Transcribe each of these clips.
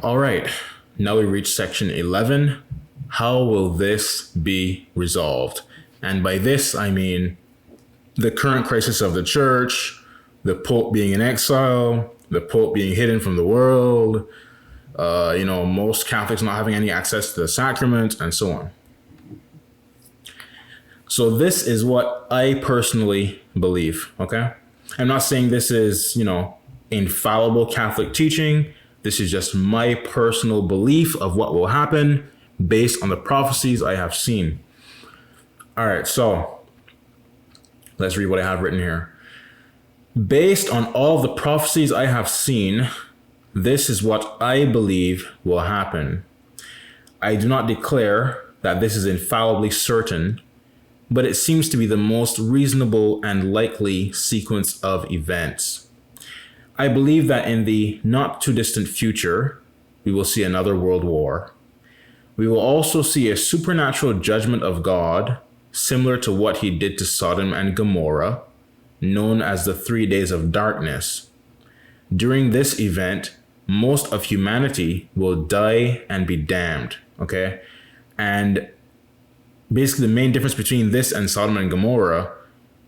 All right, now we reach section 11. How will this be resolved? And by this, I mean the current crisis of the church, the Pope being in exile, the Pope being hidden from the world, most Catholics not having any access to the sacraments, and so on. So this is what I personally believe, okay? I'm not saying this is, infallible Catholic teaching. This is just my personal belief of what will happen based on the prophecies I have seen. All right, so let's read what I have written here. Based on all the prophecies I have seen, this is what I believe will happen. I do not declare that this is infallibly certain, but it seems to be the most reasonable and likely sequence of events. I believe that in the not too distant future, we will see another world war. We will also see a supernatural judgment of God, similar to what he did to Sodom and Gomorrah, known as the 3 days of darkness. During this event, most of humanity will die and be damned, okay? And basically the main difference between this and Sodom and Gomorrah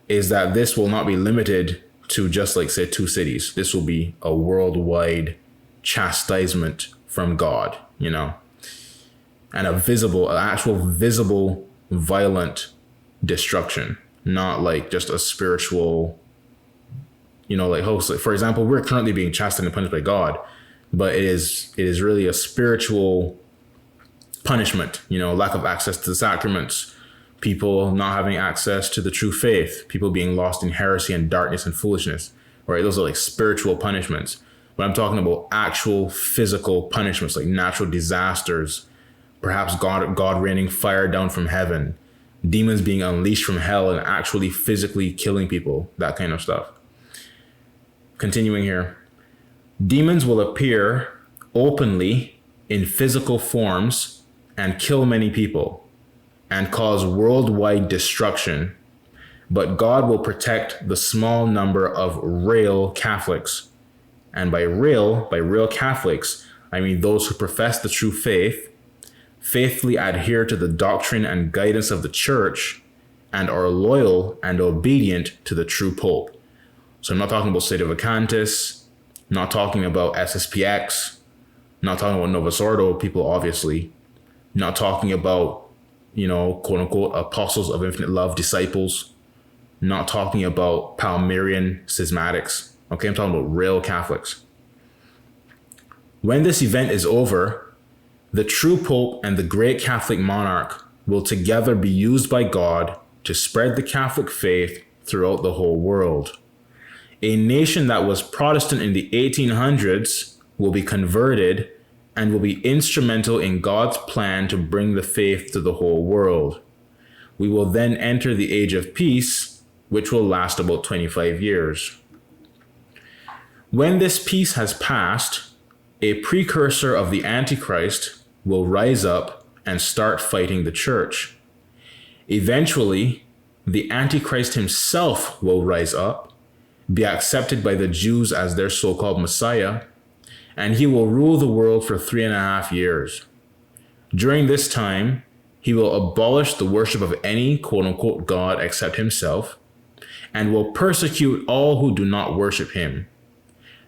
is that this will not be limited to just like, say, 2 cities. This will be a worldwide chastisement from God, and actual visible, violent destruction, not like just a spiritual, for example, we're currently being chastised and punished by God, but it is really a spiritual punishment, lack of access to the sacraments, people not having access to the true faith, people being lost in heresy and darkness and foolishness, right? Those are like spiritual punishments. But I'm talking about actual physical punishments, like natural disasters, perhaps God raining fire down from heaven, demons being unleashed from hell and actually physically killing people, that kind of stuff. Continuing here. Demons will appear openly in physical forms and kill many people and cause worldwide destruction, but God will protect the small number of real Catholics. And by real Catholics, I mean those who profess the true faith, faithfully adhere to the doctrine and guidance of the church, and are loyal and obedient to the true Pope. So I'm not talking about Sede Vacantis, not talking about SSPX, not talking about Novus Ordo people, obviously, not talking about quote unquote apostles of infinite love, disciples, not talking about Palmyrian schismatics. Okay, I'm talking about real Catholics. When this event is over, the true Pope and the great Catholic monarch will together be used by God to spread the Catholic faith throughout the whole world. A nation that was Protestant in the 1800s will be converted and will be instrumental in God's plan to bring the faith to the whole world. We will then enter the age of peace, which will last about 25 years. When this peace has passed, a precursor of the Antichrist will rise up and start fighting the church. Eventually, the Antichrist himself will rise up, be accepted by the Jews as their so-called Messiah, and he will rule the world for 3.5 years. During this time, he will abolish the worship of any quote-unquote God except himself, and will persecute all who do not worship him.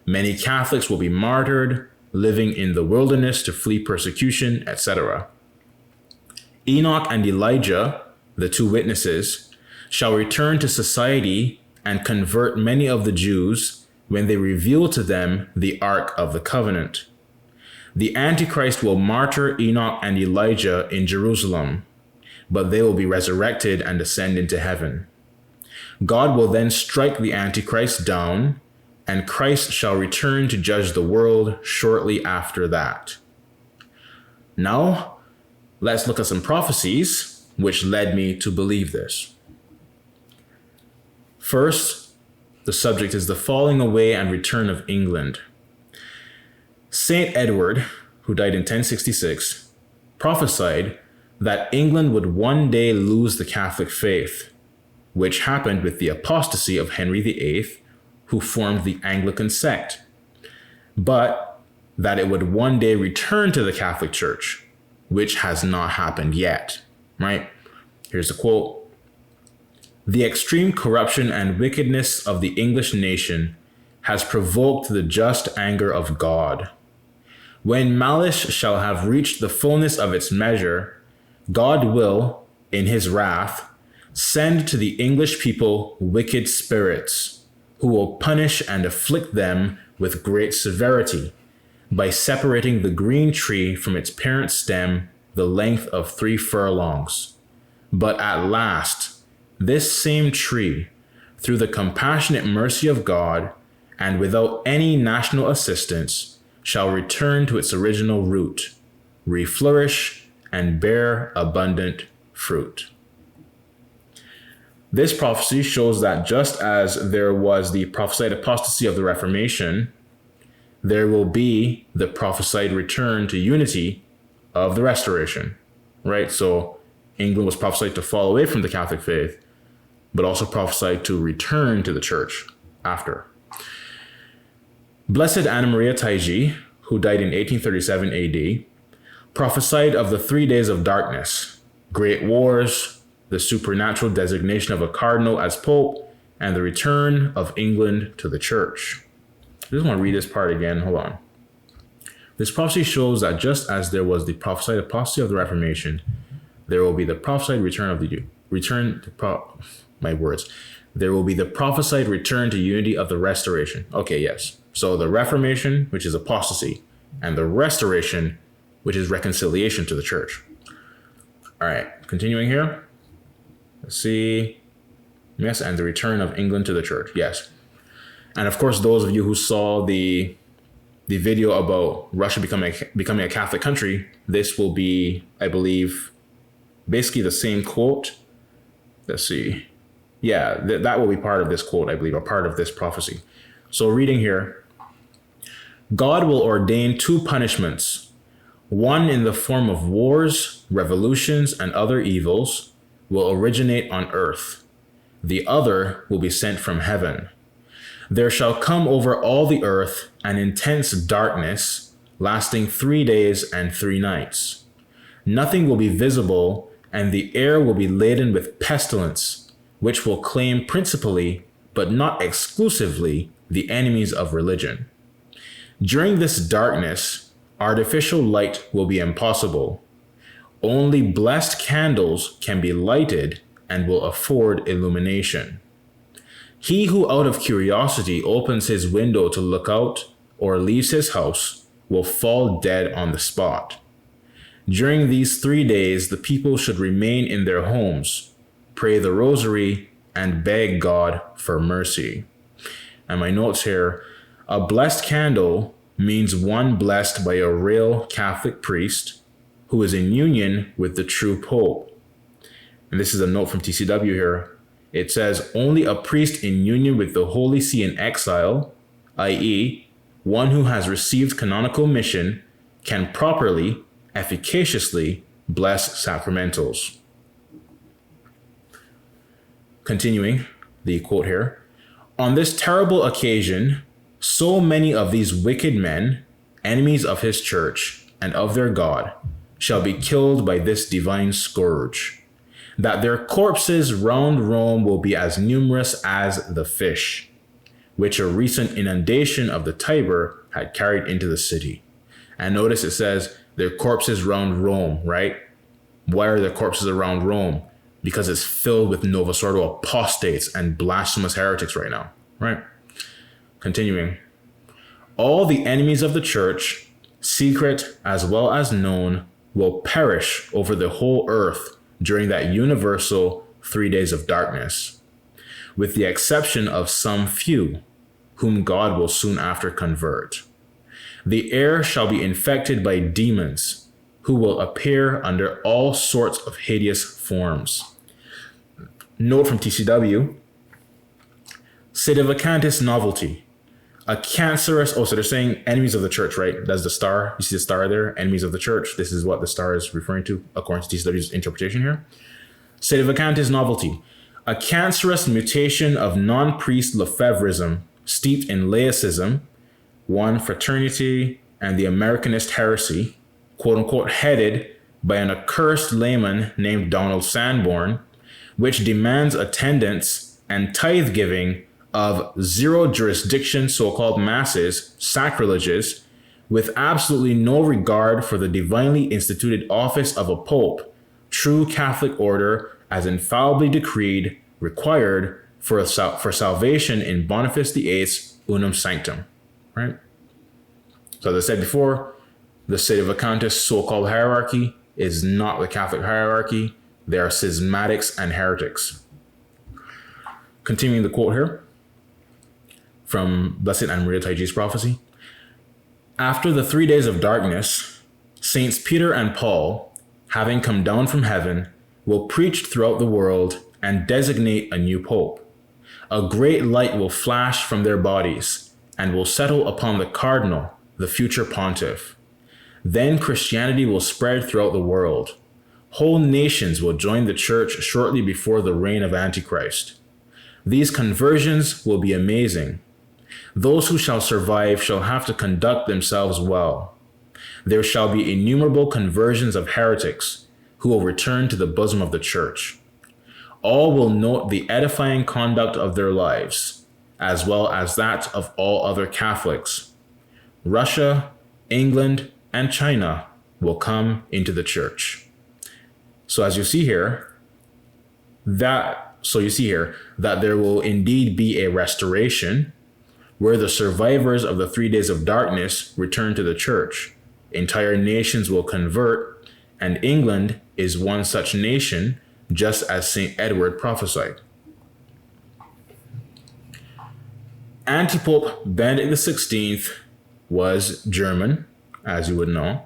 Many Catholics will be martyred, living in the wilderness to flee persecution, etc. Enoch and Elijah, the 2 witnesses, shall return to society and convert many of the Jews when they reveal to them the Ark of the Covenant. The Antichrist will martyr Enoch and Elijah in Jerusalem, but they will be resurrected and ascend into heaven. God will then strike the Antichrist down, and Christ shall return to judge the world shortly after that. Now, let's look at some prophecies which led me to believe this. First, the subject is the falling away and return of England. Saint Edward, who died in 1066, prophesied that England would one day lose the Catholic faith, which happened with the apostasy of Henry VIII, who formed the Anglican sect. But that it would one day return to the Catholic Church, which has not happened yet, right? Here's a quote. The extreme corruption and wickedness of the English nation has provoked the just anger of God. When malice shall have reached the fullness of its measure, God will, in his wrath, send to the English people wicked spirits, who will punish and afflict them with great severity, by separating the green tree from its parent stem the length of 3 furlongs. But at last, this same tree, through the compassionate mercy of God, and without any national assistance, shall return to its original root, reflourish, and bear abundant fruit. This prophecy shows that just as there was the prophesied apostasy of the Reformation, there will be the prophesied return to unity of the Restoration, right? So England was prophesied to fall away from the Catholic faith, but also prophesied to return to the church after. Blessed Anna Maria Taiji, who died in 1837 AD, prophesied of the 3 days of darkness, great wars, the supernatural designation of a cardinal as pope, and the return of England to the church. I just want to read this part again. Hold on. This prophecy shows that just as there was the prophesied apostasy of the Reformation, there will be the prophesied return of the There will be the prophesied return to unity of the Restoration. Okay, yes. So the Reformation, which is apostasy, and the Restoration, which is reconciliation to the church. All right, continuing here. Let's see. Yes, and the return of England to the church. Yes. And of course, those of you who saw the video about Russia becoming a Catholic country, this will be, I believe, basically the same quote. Let's see. Yeah, that will be part of this quote, I believe, or part of this prophecy. So reading here, God will ordain 2 punishments, one in the form of wars, revolutions, and other evils, will originate on earth. The other will be sent from heaven. There shall come over all the earth an intense darkness, lasting 3 days and 3 nights. Nothing will be visible, and the air will be laden with pestilence, which will claim principally, but not exclusively, the enemies of religion. During this darkness, artificial light will be impossible. Only blessed candles can be lighted and will afford illumination. He who out of curiosity opens his window to look out or leaves his house will fall dead on the spot. During these 3 days, the people should remain in their homes, pray the rosary, and beg God for mercy. And my notes here, a blessed candle means one blessed by a real Catholic priest who is in union with the true Pope. And this is a note from TCW here. It says, only a priest in union with the Holy See in exile, i.e., one who has received canonical mission, can properly, efficaciously bless sacramentals. Continuing the quote here, on this terrible occasion, so many of these wicked men, enemies of his church and of their God, shall be killed by this divine scourge, that their corpses round Rome will be as numerous as the fish, which a recent inundation of the Tiber had carried into the city. And notice it says their corpses round Rome, right? Why are their corpses around Rome? Because it's filled with Novus Ordo apostates and blasphemous heretics right now, right? Continuing. All the enemies of the church, secret as well as known, will perish over the whole earth during that universal 3 days of darkness, with the exception of some few, whom God will soon after convert. The air shall be infected by demons, who will appear under all sorts of hideous forms. Note from TCW, Sedevacantis novelty, a cancerous, so they're saying enemies of the church, right? That's the star. You see the star there, enemies of the church. This is what the star is referring to, according to TCW's interpretation here. Sedevacantis novelty, a cancerous mutation of non-priest Lefebvrism, steeped in laicism, one fraternity and the Americanist heresy, quote unquote, headed by an accursed layman named Donald Sanborn, which demands attendance and tithe giving of zero jurisdiction so-called masses, sacrileges, with absolutely no regard for the divinely instituted office of a pope, true Catholic order as infallibly decreed, required for salvation in Boniface VIII's Unum Sanctum, right? So as I said before, the sedevacantist so-called hierarchy is not the Catholic hierarchy. They are schismatics and heretics. Continuing the quote here from Blessed Anne Maria Taiji's prophecy. After the 3 days of darkness, Saints Peter and Paul, having come down from heaven, will preach throughout the world and designate a new pope. A great light will flash from their bodies and will settle upon the cardinal, the future pontiff. Then Christianity will spread throughout the world. Whole nations will join the church shortly before the reign of Antichrist. These conversions will be amazing. Those who shall survive shall have to conduct themselves well. There shall be innumerable conversions of heretics who will return to the bosom of the church. All will note the edifying conduct of their lives, as well as that of all other Catholics. Russia, England, and China will come into the church. So you see here that there will indeed be a restoration where the survivors of the 3 days of darkness return to the church. Entire nations will convert, and England is one such nation, just as St. Edward prophesied. Antipope Benedict XVI was German, as you would know,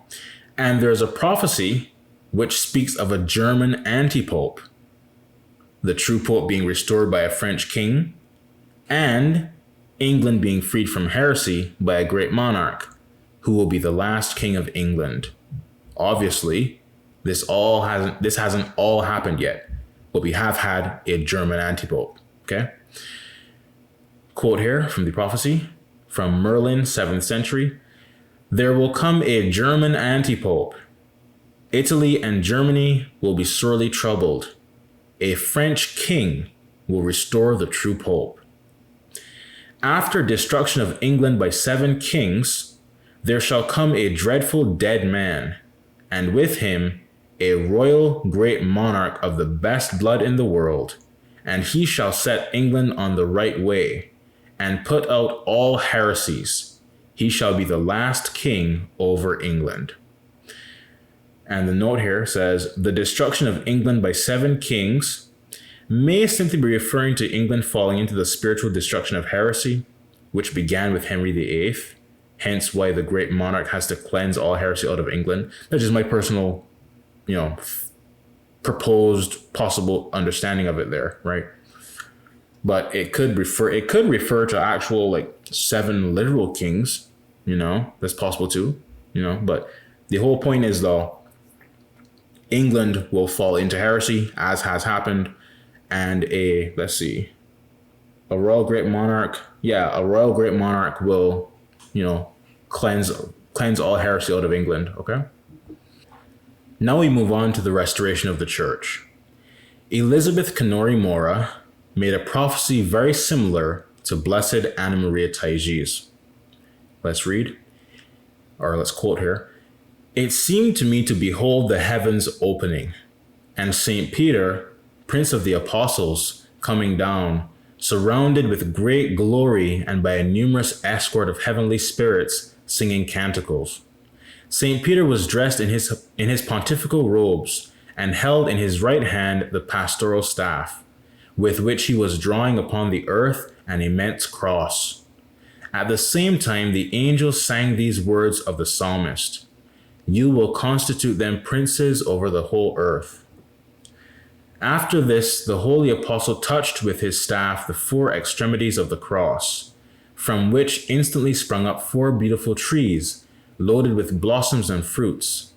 and there's a prophecy which speaks of a German antipope, the true pope being restored by a French king, and England being freed from heresy by a great monarch, who will be the last king of England. Obviously, this hasn't all happened yet, but we have had a German antipope. Okay. Quote here from the prophecy from Merlin, 7th century. There will come a German antipope. Italy and Germany will be sorely troubled. A French king will restore the true pope. After destruction of England by 7 kings, there shall come a dreadful dead man, and with him a royal great monarch of the best blood in the world, and he shall set England on the right way, and put out all heresies. He shall be the last king over England. And the note here says, the destruction of England by 7 kings may simply be referring to England falling into the spiritual destruction of heresy, which began with Henry VIII, hence why the great monarch has to cleanse all heresy out of England. That's just my personal, proposed possible understanding of it there, right? But it could refer to actual 7 literal kings, that's possible too, but the whole point is though, England will fall into heresy, as has happened, and a royal great monarch will, cleanse all heresy out of England, okay? Now we move on to the restoration of the church. Elizabeth Canori Mora made a prophecy very similar to Blessed Anna Maria Taiji's. Let's quote here. It seemed to me to behold the heavens opening, and St. Peter, Prince of the Apostles, coming down, surrounded with great glory and by a numerous escort of heavenly spirits singing canticles. St. Peter was dressed in his pontifical robes and held in his right hand the pastoral staff, with which he was drawing upon the earth an immense cross. At the same time, the angels sang these words of the psalmist, "You will constitute them princes over the whole earth." After this, the holy apostle touched with his staff the 4 extremities of the cross, from which instantly sprung up 4 beautiful trees, loaded with blossoms and fruits.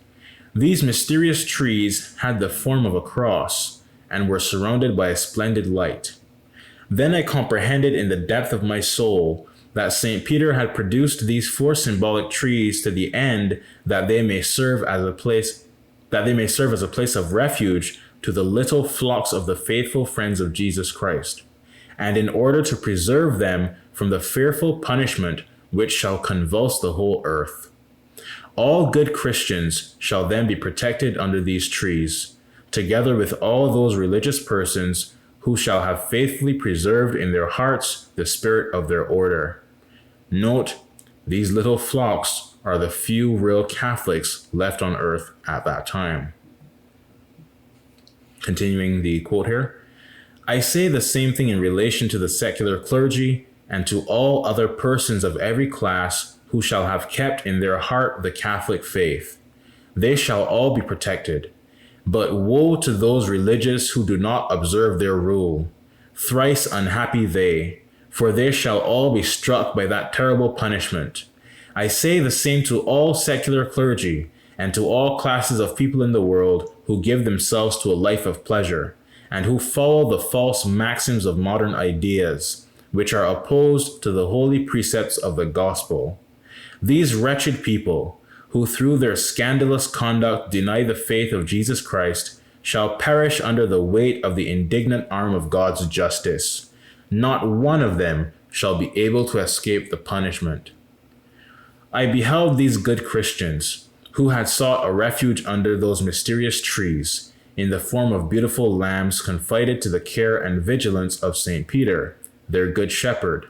These mysterious trees had the form of a cross, and were surrounded by a splendid light. Then I comprehended in the depth of my soul that St. Peter had produced these four symbolic trees to the end that they may serve as a place of refuge to the little flocks of the faithful friends of Jesus Christ, and in order to preserve them from the fearful punishment which shall convulse the whole earth. All good Christians shall then be protected under these trees, together with all those religious persons who shall have faithfully preserved in their hearts the spirit of their order. Note, these little flocks are the few real Catholics left on earth at that time. Continuing the quote here, I say the same thing in relation to the secular clergy and to all other persons of every class who shall have kept in their heart the Catholic faith. They shall all be protected. But woe to those religious who do not observe their rule. Thrice unhappy they, for they shall all be struck by that terrible punishment. I say the same to all secular clergy and to all classes of people in the world who give themselves to a life of pleasure, and who follow the false maxims of modern ideas, which are opposed to the holy precepts of the gospel. These wretched people, who through their scandalous conduct deny the faith of Jesus Christ, shall perish under the weight of the indignant arm of God's justice. Not one of them shall be able to escape the punishment. I beheld these good Christians, who had sought a refuge under those mysterious trees, in the form of beautiful lambs confided to the care and vigilance of St. Peter, their good shepherd,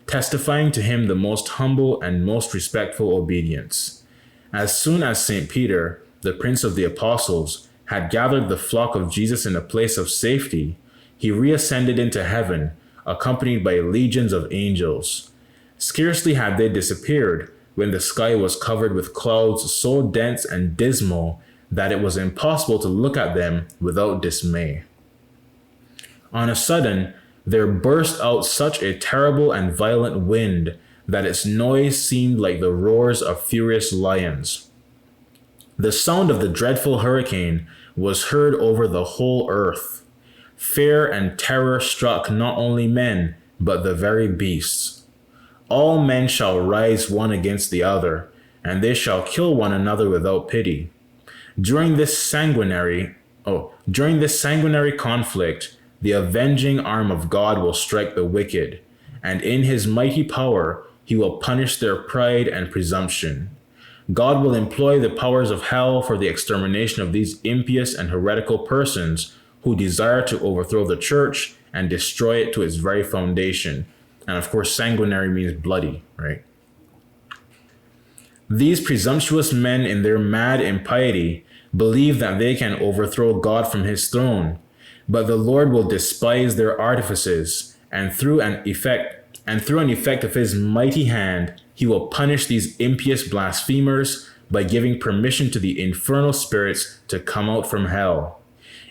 testifying to him the most humble and most respectful obedience. As soon as St. Peter, the prince of the apostles, had gathered the flock of Jesus in a place of safety, he reascended into heaven, accompanied by legions of angels. Scarcely had they disappeared when the sky was covered with clouds so dense and dismal that it was impossible to look at them without dismay. On a sudden, there burst out such a terrible and violent wind that its noise seemed like the roars of furious lions. The sound of the dreadful hurricane was heard over the whole earth. Fear and terror struck not only men, but the very beasts. All men shall rise one against the other, and they shall kill one another without pity. During this sanguinary conflict, the avenging arm of God will strike the wicked, and in his mighty power, he will punish their pride and presumption. God will employ the powers of hell for the extermination of these impious and heretical persons who desire to overthrow the church and destroy it to its very foundation. And of course, sanguinary means bloody, right? These presumptuous men in their mad impiety believe that they can overthrow God from his throne, but the Lord will despise their artifices, and through an effect of his mighty hand, he will punish these impious blasphemers by giving permission to the infernal spirits to come out from hell.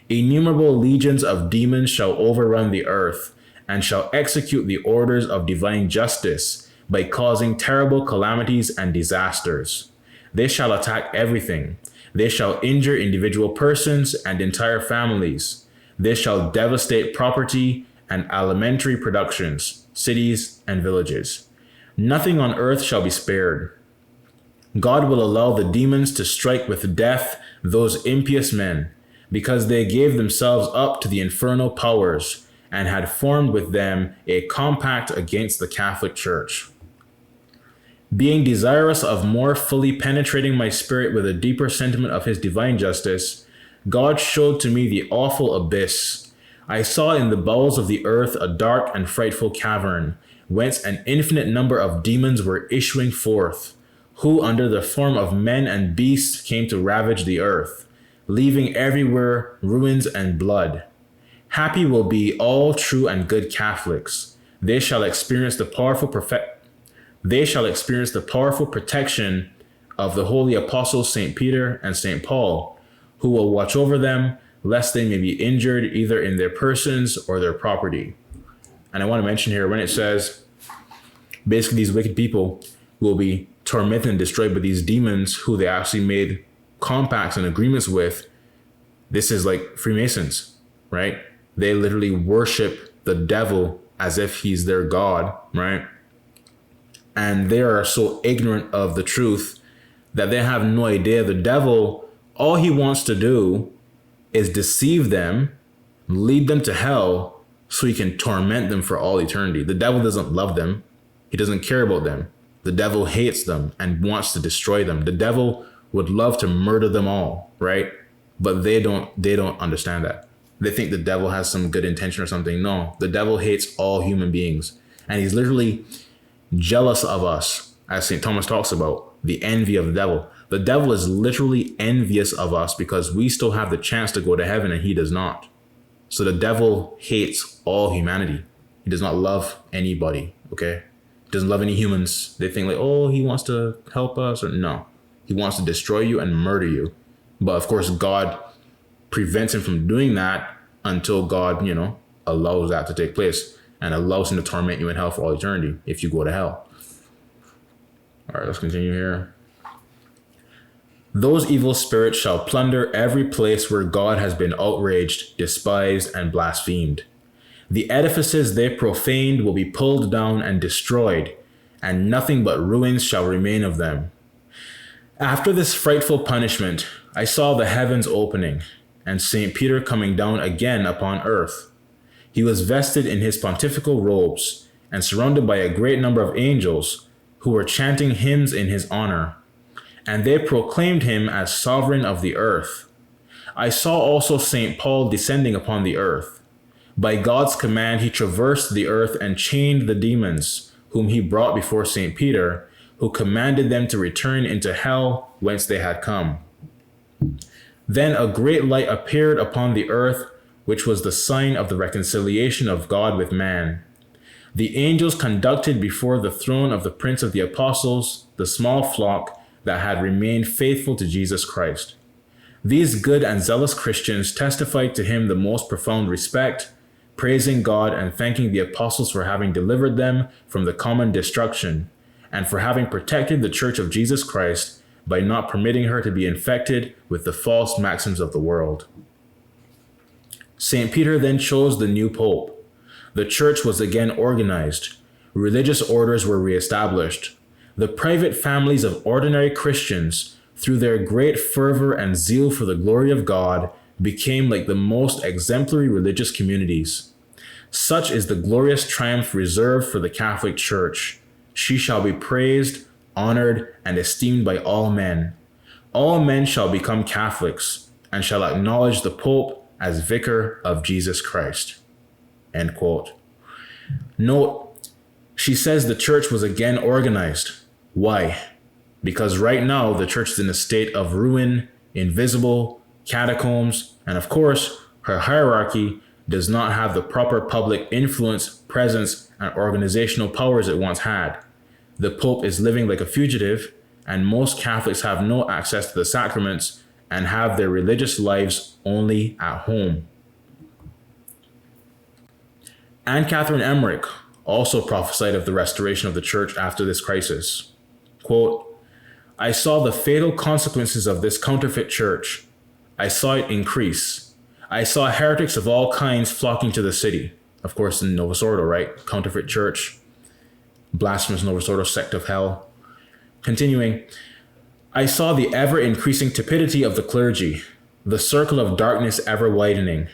Innumerable legions of demons shall overrun the earth, and shall execute the orders of divine justice by causing terrible calamities and disasters. They shall attack everything. They shall injure individual persons and entire families. They shall devastate property and alimentary productions, cities and villages. Nothing on earth shall be spared. God will allow the demons to strike with death those impious men, because they gave themselves up to the infernal powers and had formed with them a compact against the Catholic Church. Being desirous of more fully penetrating my spirit with a deeper sentiment of his divine justice, God showed to me the awful abyss. I saw in the bowels of the earth a dark and frightful cavern, whence an infinite number of demons were issuing forth, who under the form of men and beasts came to ravage the earth, leaving everywhere ruins and blood. Happy will be all true and good Catholics. They shall experience the powerful protection of the holy apostles St. Peter and St. Paul, who will watch over them, lest they may be injured either in their persons or their property. And I want to mention here, when it says, basically these wicked people will be tormented and destroyed by these demons who they actually made compacts and agreements with, this is like Freemasons, right? They literally worship the devil as if he's their God, right? and they are so ignorant of the truth that they have no idea. The devil, all he wants to do is deceive them, lead them to hell, so he can torment them for all eternity. The devil doesn't love them. He doesn't care about them. The devil hates them and wants to destroy them. The devil would love to murder them all, right? But they don't understand that. They think the devil has some good intention or something. No, the devil hates all human beings. And he's literally jealous of us, as St. Thomas talks about, the envy of the devil. The devil is literally envious of us because we still have the chance to go to heaven and he does not. So the devil hates all humanity. He does not love anybody, okay? He doesn't love any humans. They think like, oh, he wants to help us. Or no, he wants to destroy you and murder you. But of course, God prevents him from doing that until God, allows that to take place and allows him to torment you in hell for all eternity if you go to hell. All right, let's continue here. Those evil spirits shall plunder every place where God has been outraged, despised, and blasphemed. The edifices they profaned will be pulled down and destroyed, and nothing but ruins shall remain of them. After this frightful punishment, I saw the heavens opening, and St. Peter coming down again upon earth. He was vested in his pontifical robes, and surrounded by a great number of angels, who were chanting hymns in his honor. And they proclaimed him as sovereign of the earth. I saw also St. Paul descending upon the earth. By God's command he traversed the earth and chained the demons, whom he brought before St. Peter, who commanded them to return into hell whence they had come. Then a great light appeared upon the earth, which was the sign of the reconciliation of God with man. The angels conducted before the throne of the Prince of the Apostles the small flock that had remained faithful to Jesus Christ. These good and zealous Christians testified to him the most profound respect, praising God and thanking the apostles for having delivered them from the common destruction, and for having protected the Church of Jesus Christ by not permitting her to be infected with the false maxims of the world. St. Peter then chose the new pope. The church was again organized. Religious orders were reestablished. The private families of ordinary Christians, through their great fervor and zeal for the glory of God, became like the most exemplary religious communities. Such is the glorious triumph reserved for the Catholic Church. She shall be praised, honored, and esteemed by all men. All men shall become Catholics, and shall acknowledge the Pope as vicar of Jesus Christ. End quote. Note, she says the church was again organized. Why? Because right now the church is in a state of ruin, invisible, catacombs, and of course, her hierarchy does not have the proper public influence, presence, and organizational powers it once had. The Pope is living like a fugitive, and most Catholics have no access to the sacraments and have their religious lives only at home. Anne Catherine Emmerich also prophesied of the restoration of the church after this crisis. Quote, I saw the fatal consequences of this counterfeit church. I saw it increase. I saw heretics of all kinds flocking to the city. Of course, in Novus Ordo, right? Counterfeit church, blasphemous Novus Ordo, sect of hell. Continuing, I saw the ever-increasing tepidity of the clergy, the circle of darkness ever widening,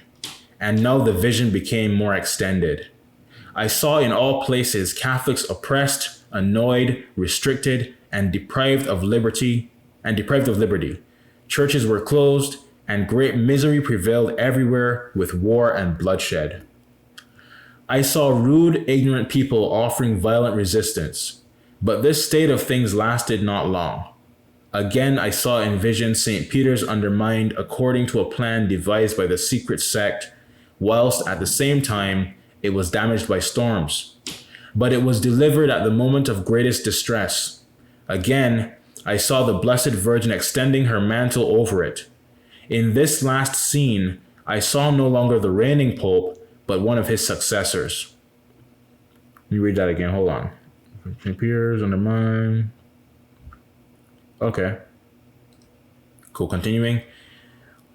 and now the vision became more extended. I saw in all places Catholics oppressed, annoyed, restricted, and deprived of liberty. Churches were closed, and great misery prevailed everywhere with war and bloodshed. I saw rude, ignorant people offering violent resistance, but this state of things lasted not long. Again, I saw in vision St. Peter's undermined according to a plan devised by the secret sect, whilst at the same time it was damaged by storms. But it was delivered at the moment of greatest distress. Again, I saw the Blessed Virgin extending her mantle over it. In this last scene, I saw no longer the reigning pope, but one of his successors. Let me read that again. Hold on. St. Peter's undermined. Okay. Cool. Continuing.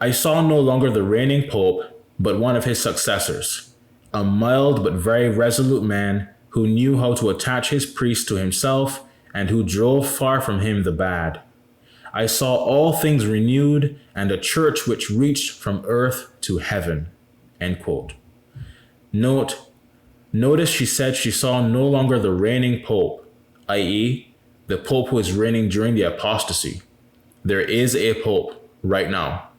I saw no longer the reigning pope, but one of his successors, a mild but very resolute man who knew how to attach his priests to himself, and who drove far from him the bad. I saw all things renewed, and a church which reached from earth to heaven." End quote. Notice she said she saw no longer the reigning pope, i.e., the pope who is reigning during the apostasy. There is a pope right now.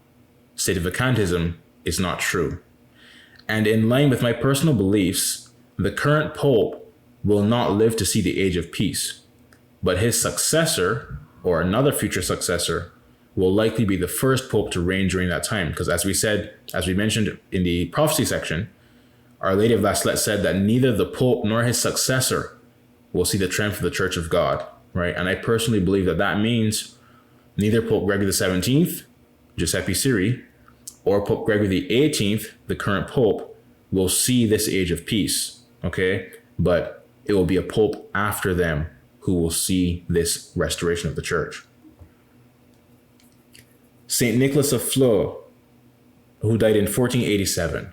State vacantism is not true. And in line with my personal beliefs, the current pope will not live to see the age of peace, but his successor, or another future successor, will likely be the first pope to reign during that time. Because as we mentioned in the prophecy section, Our Lady of Laslet said that neither the pope nor his successor will see the triumph of the Church of God, right? And I personally believe that that means neither Pope Gregory XVII, Giuseppe Siri, or Pope Gregory XVIII, the current pope, will see this age of peace, okay? But it will be a pope after them who will see this restoration of the church. Saint Nicholas of Fleurs, who died in 1487,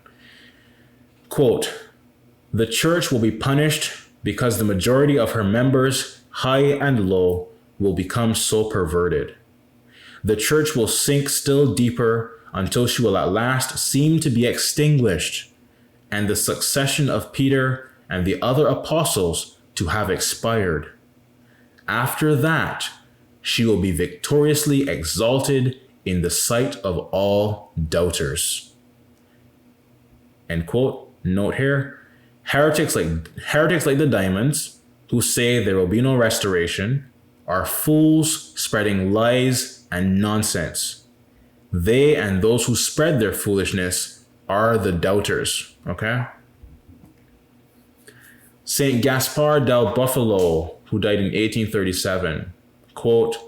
quote, "The church will be punished because the majority of her members, high and low, will become so perverted. The church will sink still deeper until she will at last seem to be extinguished, and the succession of Peter and the other apostles to have expired. After that, she will be victoriously exalted in the sight of all doubters." End quote. Note here, heretics like the Diamonds, who say there will be no restoration, are fools spreading lies and nonsense. They and those who spread their foolishness are the doubters, okay? Saint Gaspar del Buffalo, who died in 1837, quote,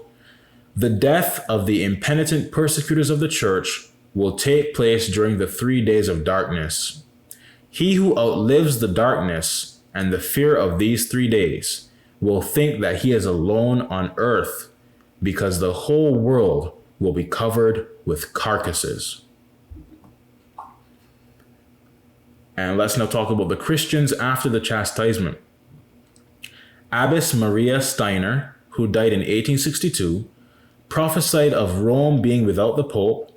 "The death of the impenitent persecutors of the church will take place during the 3 days of darkness. He who outlives the darkness and the fear of these 3 days will think that he is alone on earth, because the whole world will be covered with carcasses." And let's now talk about the Christians after the chastisement. Abbess Maria Steiner, who died in 1862, prophesied of Rome being without the Pope,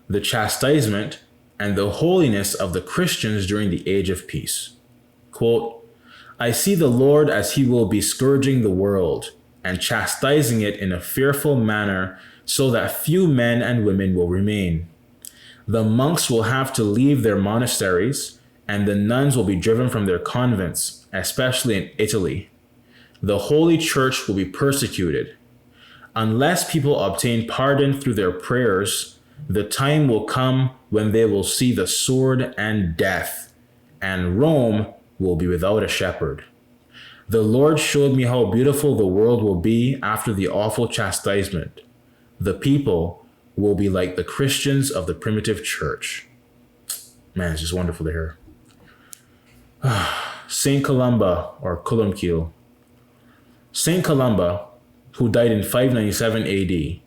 the chastisement, and the holiness of the Christians during the age of peace. Quote, "I see the Lord as he will be scourging the world and chastising it in a fearful manner, so that few men and women will remain. The monks will have to leave their monasteries, and the nuns will be driven from their convents, especially in Italy. The Holy Church will be persecuted. Unless people obtain pardon through their prayers, the time will come when they will see the sword and death, and Rome will be without a shepherd. The Lord showed me how beautiful the world will be after the awful chastisement. The people will be like the Christians of the primitive church." Man, it's just wonderful to hear. Saint Columba, or Columbkille. Saint Columba, who died in 597 AD,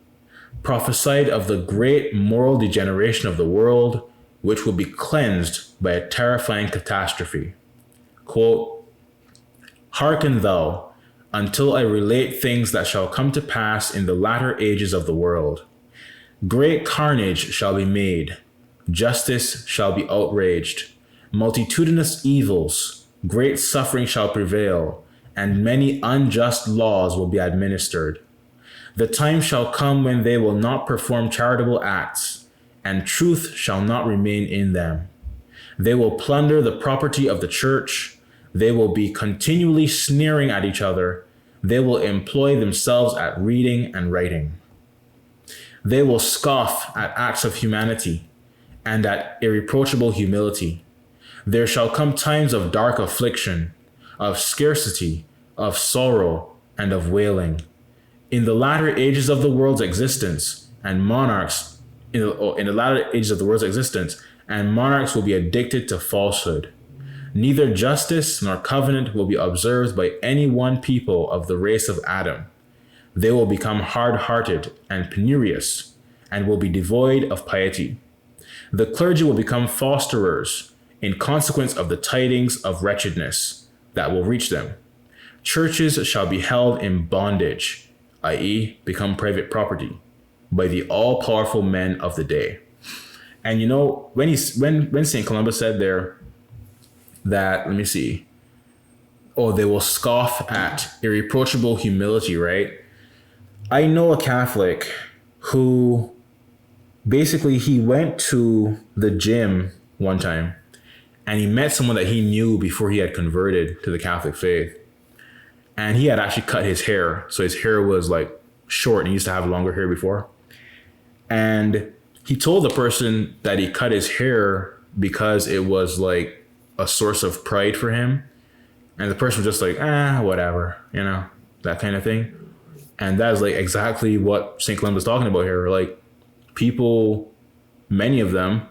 prophesied of the great moral degeneration of the world, which will be cleansed by a terrifying catastrophe. Quote, "Hearken thou, until I relate things that shall come to pass in the latter ages of the world. Great carnage shall be made, justice shall be outraged, multitudinous evils, great suffering shall prevail, and many unjust laws will be administered. The time shall come when they will not perform charitable acts, and truth shall not remain in them. They will plunder the property of the church. They will be continually sneering at each other. They will employ themselves at reading and writing. They will scoff at acts of humanity and at irreproachable humility. There shall come times of dark affliction, of scarcity, of sorrow, and of wailing. In the latter ages of the world's existence, and monarchs in the latter ages of the world's existence, and monarchs will be addicted to falsehood. Neither justice nor covenant will be observed by any one people of the race of Adam. They will become hard-hearted and penurious, and will be devoid of piety. The clergy will become fosterers in consequence of the tidings of wretchedness. that will reach them. Churches shall be held in bondage, i.e., become private property, by the all-powerful men of the day. And you know, when St. Columba said there that, let me see, oh, they will scoff at irreproachable humility, right? I know a Catholic who basically he went to the gym one time and he met someone that he knew before he had converted to the Catholic faith. And he had actually cut his hair. So his hair was like short and he used to have longer hair before. And he told the person that he cut his hair because it was like a source of pride for him. And the person was just like, whatever, you know, that kind of thing. And that is like exactly what St. Columba's talking about here. Like people, many of them,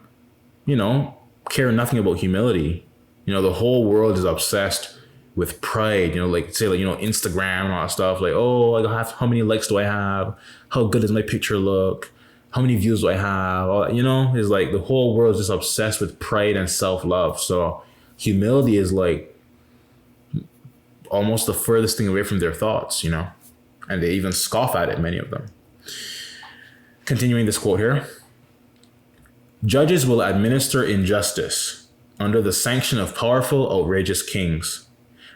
you know, care nothing about humility. You know, the whole world is obsessed with pride, you know, like say like, you know, Instagram and all that stuff. Like, oh, how many likes do I have? How good does my picture look? How many views do I have? All, you know, it's like the whole world is just obsessed with pride and self-love. So humility is like almost the furthest thing away from their thoughts, you know, and they even scoff at it, many of them. Continuing this quote here. Judges will administer injustice under the sanction of powerful, outrageous kings.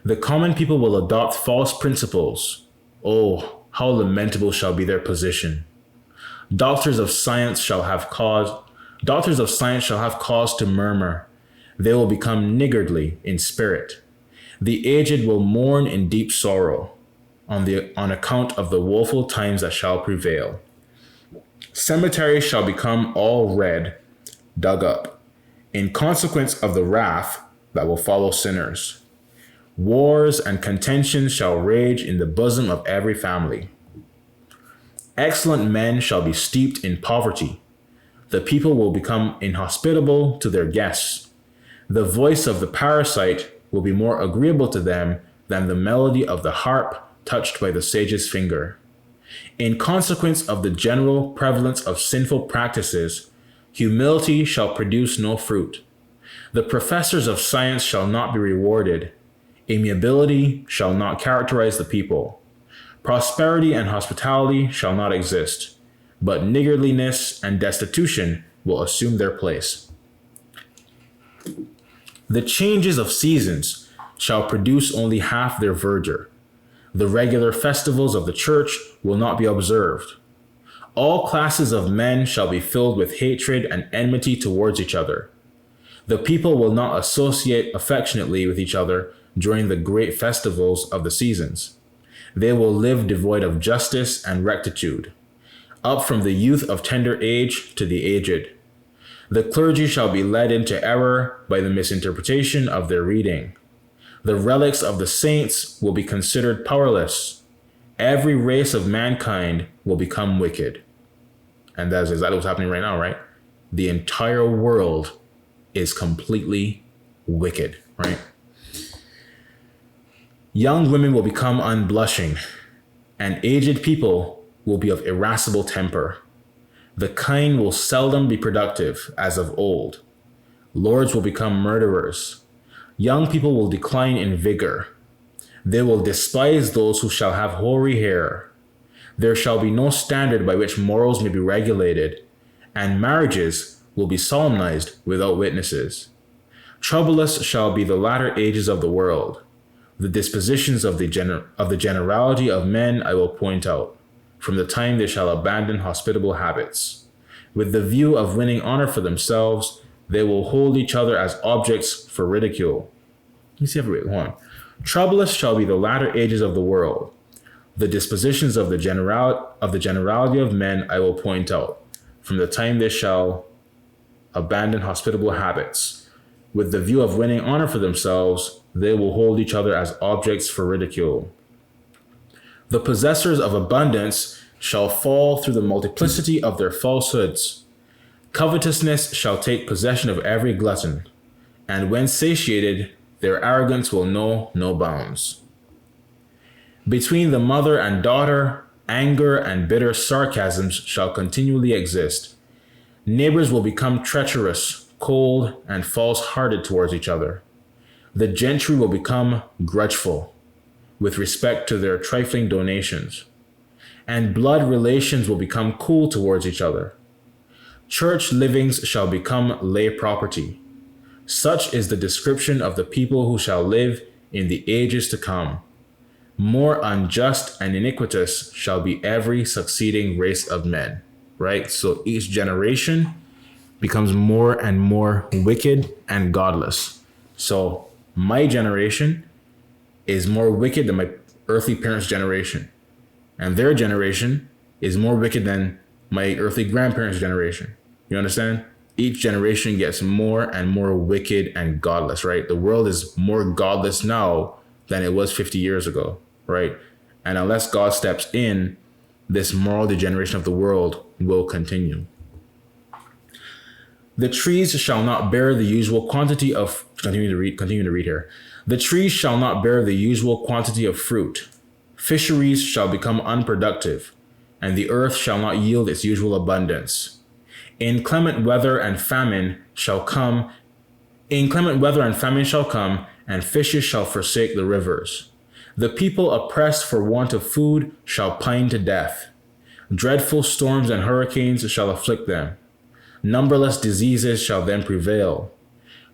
The common people will adopt false principles. Oh, how lamentable shall be their position. Doctors of science shall have cause to murmur. They will become niggardly in spirit. The aged will mourn in deep sorrow on account of the woeful times that shall prevail. Cemeteries shall become all red, dug up, in consequence of the wrath that will follow sinners. Wars and contentions shall rage in the bosom of every family. Excellent men shall be steeped in poverty. The people will become inhospitable to their guests. The voice of the parasite will be more agreeable to them than the melody of the harp touched by the sage's finger. In consequence of the general prevalence of sinful practices, humility shall produce no fruit. The professors of science shall not be rewarded. Amiability shall not characterize the people. Prosperity and hospitality shall not exist, but niggardliness and destitution will assume their place. The changes of seasons shall produce only half their verdure. The regular festivals of the church will not be observed. All classes of men shall be filled with hatred and enmity towards each other. The people will not associate affectionately with each other during the great festivals of the seasons. They will live devoid of justice and rectitude, up from the youth of tender age to the aged. The clergy shall be led into error by the misinterpretation of their reading. The relics of the saints will be considered powerless. Every race of mankind will become wicked. And that is exactly what's happening right now, right? The entire world is completely wicked, right? Young women will become unblushing, and aged people will be of irascible temper. The kind will seldom be productive, as of old. Lords will become murderers. Young people will decline in vigor. They will despise those who shall have hoary hair. There shall be no standard by which morals may be regulated, and marriages will be solemnized without witnesses. Troublous shall be the latter ages of the world. The dispositions of the generality of men I will point out, from the time they shall abandon hospitable habits. With the view of winning honor for themselves, they will hold each other as objects for ridicule. Let me see if hold on. Troublous shall be the latter ages of the world. The dispositions of the generality of men I will point out, from the time they shall abandon hospitable habits. With the view of winning honor for themselves, they will hold each other as objects for ridicule. The possessors of abundance shall fall through the multiplicity of their falsehoods. Covetousness shall take possession of every glutton, and when satiated, their arrogance will know no bounds. Between the mother and daughter, anger and bitter sarcasms shall continually exist. Neighbors will become treacherous, cold, and false-hearted towards each other. The gentry will become grudgeful with respect to their trifling donations, and blood relations will become cool towards each other. Church livings shall become lay property. Such is the description of the people who shall live in the ages to come. More unjust and iniquitous shall be every succeeding race of men. Right? So each generation becomes more and more wicked and godless. So my generation is more wicked than my earthly parents' generation. And their generation is more wicked than my earthly grandparents' generation. You understand? Each generation gets more and more wicked and godless, right? The world is more godless now than it was 50 years ago, right? And unless God steps in, this moral degeneration of the world will continue. The trees shall not bear the usual quantity of, continue to read here. The trees shall not bear the usual quantity of fruit. Fisheries shall become unproductive, and the earth shall not yield its usual abundance. Inclement weather and famine shall come, and fishes shall forsake the rivers. The people oppressed for want of food shall pine to death. Dreadful storms and hurricanes shall afflict them. Numberless diseases shall then prevail.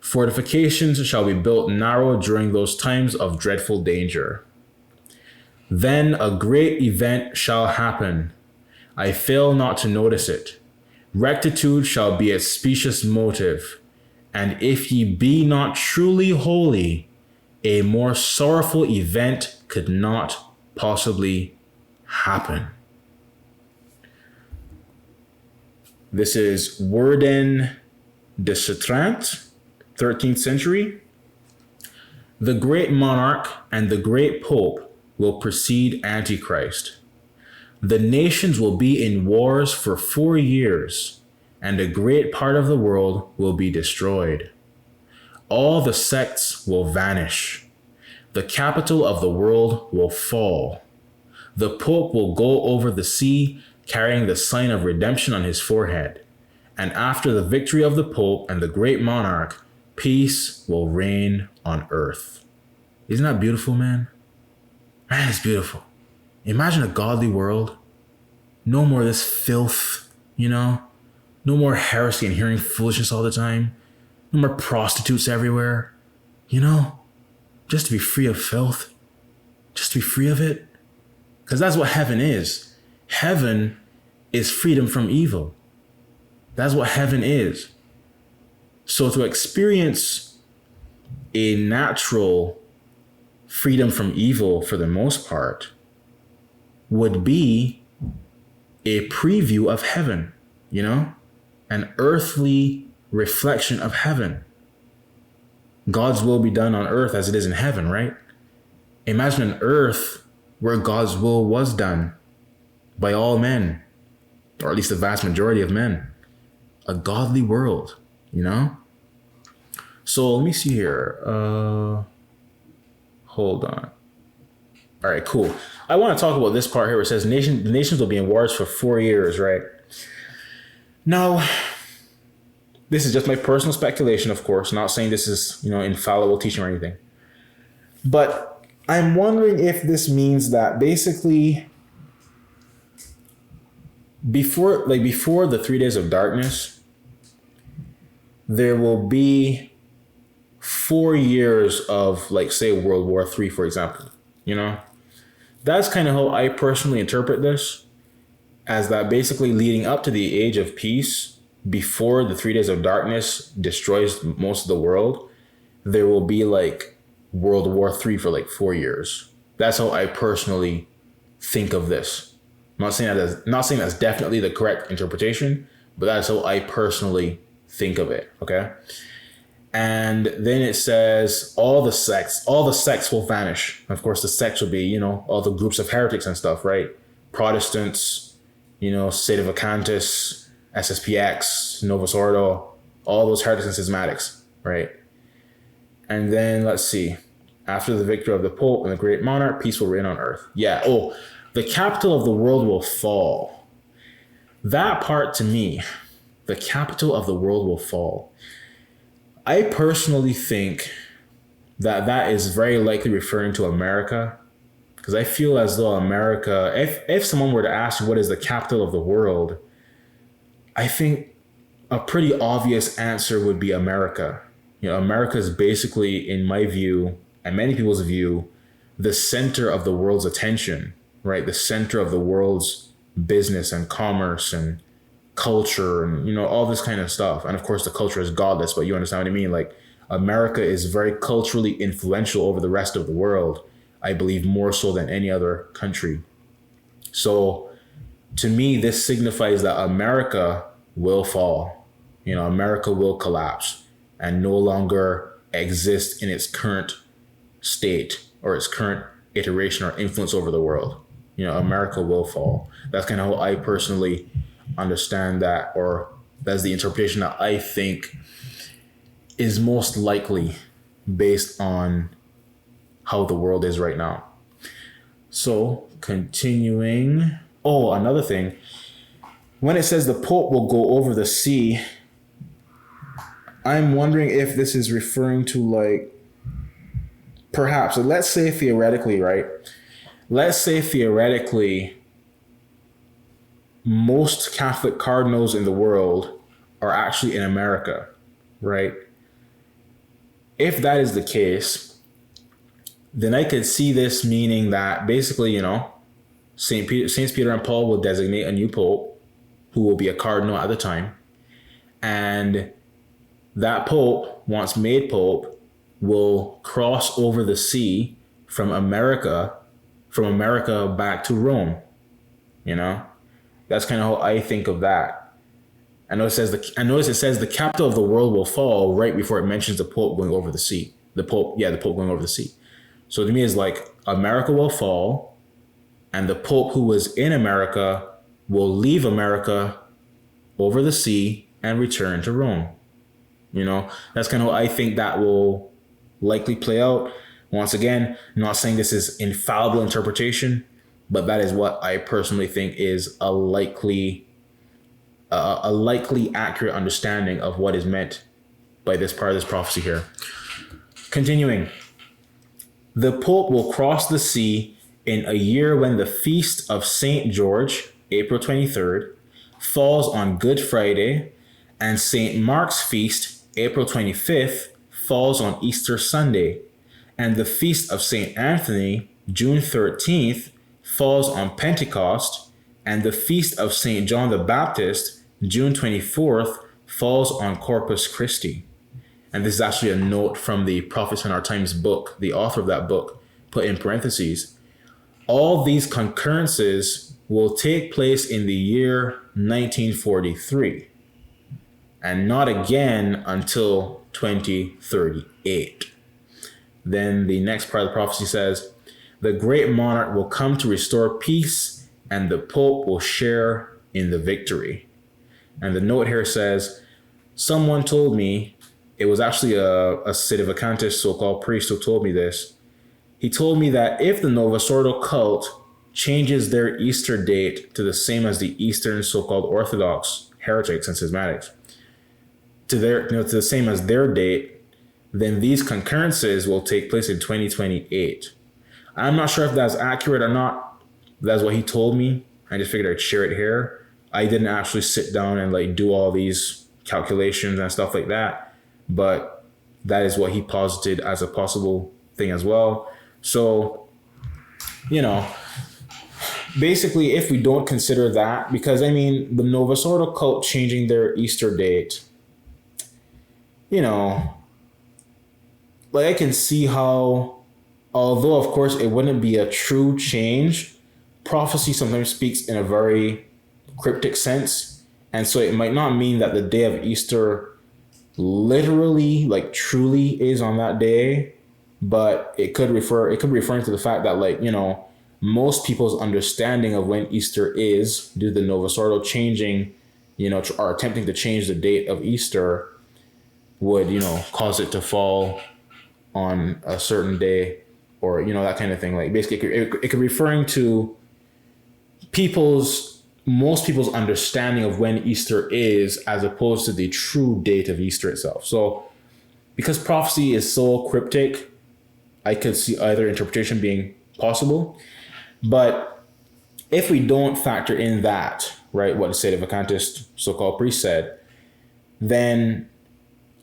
Fortifications shall be built narrow during those times of dreadful danger. Then a great event shall happen. I fail not to notice it. Rectitude shall be its specious motive. And if ye be not truly holy, a more sorrowful event could not possibly happen. This is Worden de Citrant, 13th century. The great monarch and the great pope will precede Antichrist. The nations will be in wars for 4 years, and a great part of the world will be destroyed. All the sects will vanish. The capital of the world will fall. The pope will go over the sea carrying the sign of redemption on his forehead. And after the victory of the pope and the great monarch, peace will reign on earth. Isn't that beautiful, man? Man, it's beautiful. Imagine a godly world. No more of this filth, No more heresy and hearing foolishness all the time. No more prostitutes everywhere. Just to be free of filth. Just to be free of it. Because that's what heaven is. Heaven is freedom from evil. That's what heaven is. So to experience a natural freedom from evil for the most part would be a preview of heaven, an earthly reflection of heaven. God's will be done on earth as it is in heaven, right? Imagine an earth where God's will was done by all men, or at least the vast majority of men. A godly world, So let me see here. Hold on. All right, cool. I want to talk about this part here where it says the nations will be in wars for 4 years, right? Now, this is just my personal speculation, of course. Not saying this is, infallible teaching or anything. But I'm wondering if this means that basically before the 3 days of darkness, there will be 4 years of, say, World War III, for example. That's kind of how I personally interpret this, as that basically leading up to the age of peace, before the 3 days of darkness destroys most of the world, there will be World War III for 4 years. That's how I personally think of this. Not saying that's definitely the correct interpretation, but that's how I personally think of it. Okay. And then it says all the sects will vanish. Of course, the sects will be, all the groups of heretics and stuff, right? Protestants, Sedevacantists, SSPX, Novus Ordo, all those heretics and schismatics, right? And then let's see. After the victory of the Pope and the great monarch, peace will reign on earth. Yeah. Oh, the capital of the world will fall. That part to me, the capital of the world will fall. I personally think that is very likely referring to America. Because I feel as though America, if someone were to ask you what is the capital of the world, I think a pretty obvious answer would be America. America is basically, in my view, and many people's view, the center of the world's attention, right? The center of the world's business and commerce and culture and, all this kind of stuff. And of course, the culture is godless, but you understand what I mean? Like, America is very culturally influential over the rest of the world, I believe more so than any other country. So to me, this signifies that America will fall. America will collapse and no longer exist in its current state or its current iteration or influence over the world. America will fall. That's kind of how I personally understand that, or that's the interpretation that I think is most likely based on how the world is right now. So continuing. Oh, another thing. When it says the Pope will go over the sea, I'm wondering if this is referring to, like, perhaps, let's say theoretically, right? Let's say theoretically, most Catholic cardinals in the world are actually in America, right? If that is the case, then I could see this meaning that basically, Saints Peter and Paul will designate a new pope who will be a cardinal at the time. And that pope, once made pope, will cross over the sea from America back to Rome. That's kind of how I think of that. I notice it says the capital of the world will fall right before it mentions the Pope going over the sea. The Pope going over the sea. So to me, it's like America will fall, and the Pope who was in America will leave America over the sea and return to Rome. That's kind of how I think that will likely play out. Once again, I'm not saying this is infallible interpretation, but that is what I personally think is a likely accurate understanding of what is meant by this part of this prophecy here. Continuing. The Pope will cross the sea in a year when the feast of St. George, April 23rd, falls on Good Friday, and St. Mark's feast, April 25th, falls on Easter Sunday, and the feast of St. Anthony, June 13th, falls on Pentecost, and the feast of St. John the Baptist, June 24th, falls on Corpus Christi. And this is actually a note from the Prophets in Our Times book. The author of that book put in parentheses, all these concurrences will take place in the year 1943 and not again until 2038. Then the next part of the prophecy says, the great monarch will come to restore peace, and the Pope will share in the victory. And the note here says, someone told me, it was actually a sedevacantist so-called priest who told me this. He told me that if the Novosordo cult changes their Easter date to the same as the Eastern so-called Orthodox heretics and schismatics, to the same as their date, then these concurrences will take place in 2028. I'm not sure if that's accurate or not. That's what he told me. I just figured I'd share it here. I didn't actually sit down and do all these calculations and stuff like that, but that is what he posited as a possible thing as well. So, basically, if we don't consider that, because the Novosordo cult changing their Easter date, I can see how, although of course it wouldn't be a true change, prophecy sometimes speaks in a very cryptic sense. And so it might not mean that the day of Easter literally, truly is on that day, but it could be referring to the fact that, most people's understanding of when Easter is, due to the Novosordo changing, or attempting to change the date of Easter, would, cause it to fall on a certain day, or, that kind of thing. Basically, it could be referring to most people's understanding of when Easter is, as opposed to the true date of Easter itself. So because prophecy is so cryptic, I could see either interpretation being possible. But if we don't factor in that, right, what the sedevacantist so-called priest said, then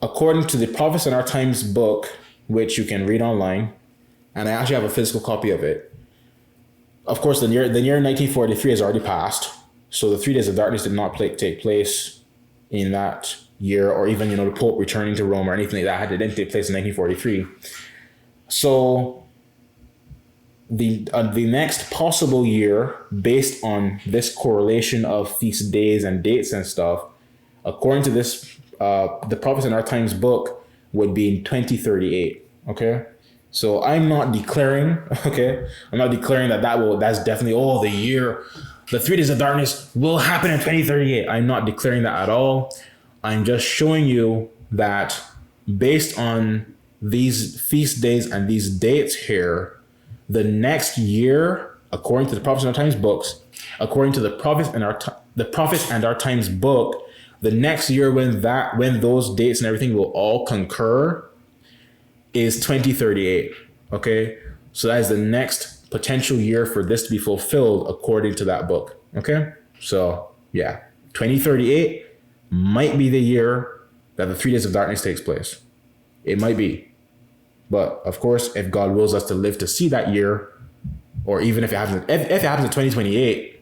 according to the Prophets in Our Times book, which you can read online, and I actually have a physical copy of it. Of course, the year 1943 has already passed, so the 3 days of darkness did not take place in that year, or even the Pope returning to Rome or anything like that. It didn't take place in 1943. So the next possible year, based on this correlation of feast days and dates and stuff, according to this, the Prophets in Our Times book, would be in 2038. Okay, so I'm not declaring. Okay, I'm not declaring that's definitely the 3 days of darkness will happen in 2038. I'm not declaring that at all. I'm just showing you that based on these feast days and these dates here, the next year, according to the Prophets and Our Times books, according to the Prophets and Our Times book, the next year when those dates and everything will all concur is 2038. Okay, so that is the next potential year for this to be fulfilled according to that book. Okay, so yeah, 2038 might be the year that the 3 days of darkness takes place. It might be. But of course, if God wills us to live to see that year, or even if it happens in 2028,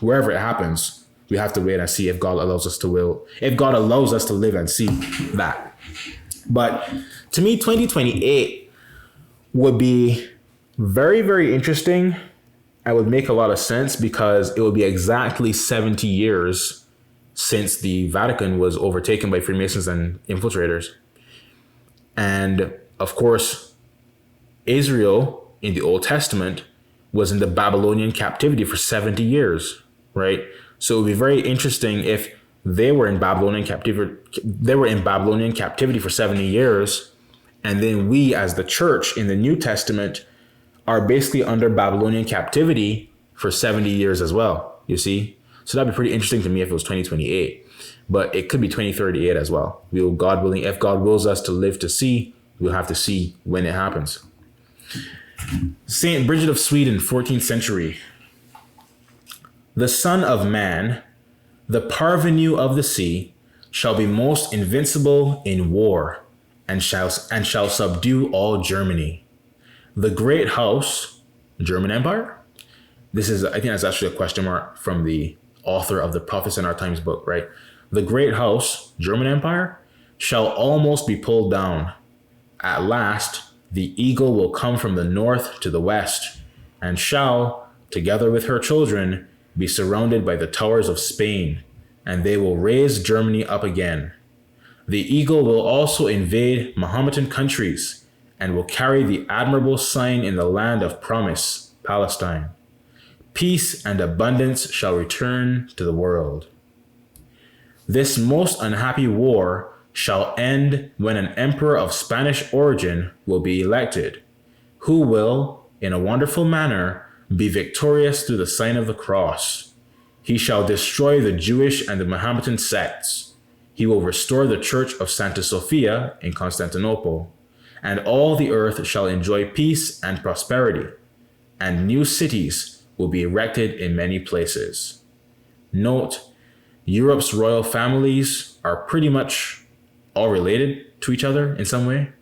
wherever it happens, we have to wait and see if God allows us to live and see that. But to me, 2028 would be very, very interesting. It would make a lot of sense because it would be exactly 70 years since the Vatican was overtaken by Freemasons and infiltrators. And of course, Israel in the Old Testament was in the Babylonian captivity for 70 years, right? So it would be very interesting if they were in Babylonian captivity for 70 years, and then we as the church in the New Testament are basically under Babylonian captivity for 70 years as well, you see? So that'd be pretty interesting to me if it was 2028, but it could be 2038 as well. God willing, if God wills us to live to see, we'll have to see when it happens. Saint Bridget of Sweden, 14th century. The Son of Man, the parvenu of the sea, shall be most invincible in war, and shall subdue all Germany. The great house, German Empire. I think that's actually a question mark from the author of the Prophets in Our Times book, right? The great house, German Empire, shall almost be pulled down. At last, the eagle will come from the north to the west, and shall, together with her children, be surrounded by the towers of Spain, and they will raise Germany up again. The eagle will also invade Mahometan countries, and will carry the admirable sign in the land of promise, Palestine. Peace and abundance shall return to the world. This most unhappy war shall end when an emperor of Spanish origin will be elected, who will, in a wonderful manner, be victorious through the sign of the cross. He shall destroy the Jewish and the Mahometan sects. He will restore the church of Santa Sophia in Constantinople, and all the earth shall enjoy peace and prosperity, and new cities will be erected in many places. Note, Europe's royal families are pretty much all related to each other in some way,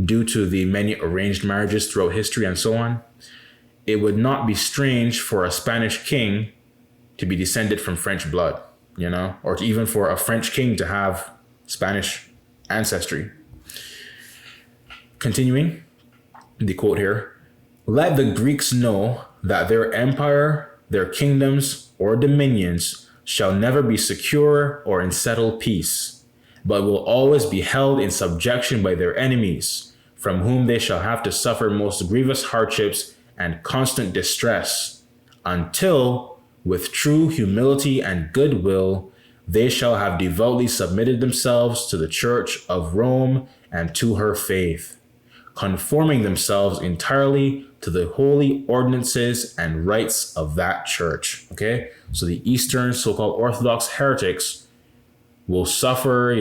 due to the many arranged marriages throughout history and so on. It would not be strange for a Spanish king to be descended from French blood, or even for a French king to have Spanish ancestry. Continuing the quote here, let the Greeks know that their empire, their kingdoms, or dominions shall never be secure or in settled peace, but will always be held in subjection by their enemies, from whom they shall have to suffer most grievous hardships and constant distress, until, with true humility and goodwill, they shall have devoutly submitted themselves to the Church of Rome and to her faith, conforming themselves entirely to the holy ordinances and rites of that church. Okay, so the Eastern so-called Orthodox heretics will suffer,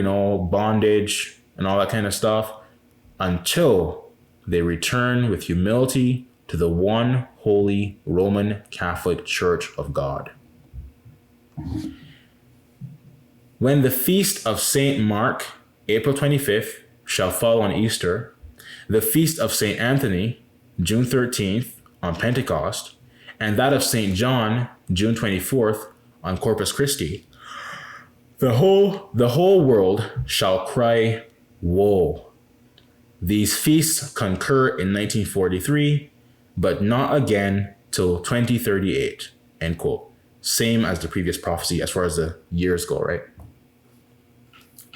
bondage and all that kind of stuff until they return with humility to the one holy Roman Catholic Church of God. When the feast of St. Mark, April 25th, shall fall on Easter, the feast of St. Anthony, June 13th, on Pentecost, and that of St. John, June 24th, on Corpus Christi, the whole world shall cry, woe. These feasts concur in 1943, but not again till 2038, end quote. Same as the previous prophecy as far as the years go, right?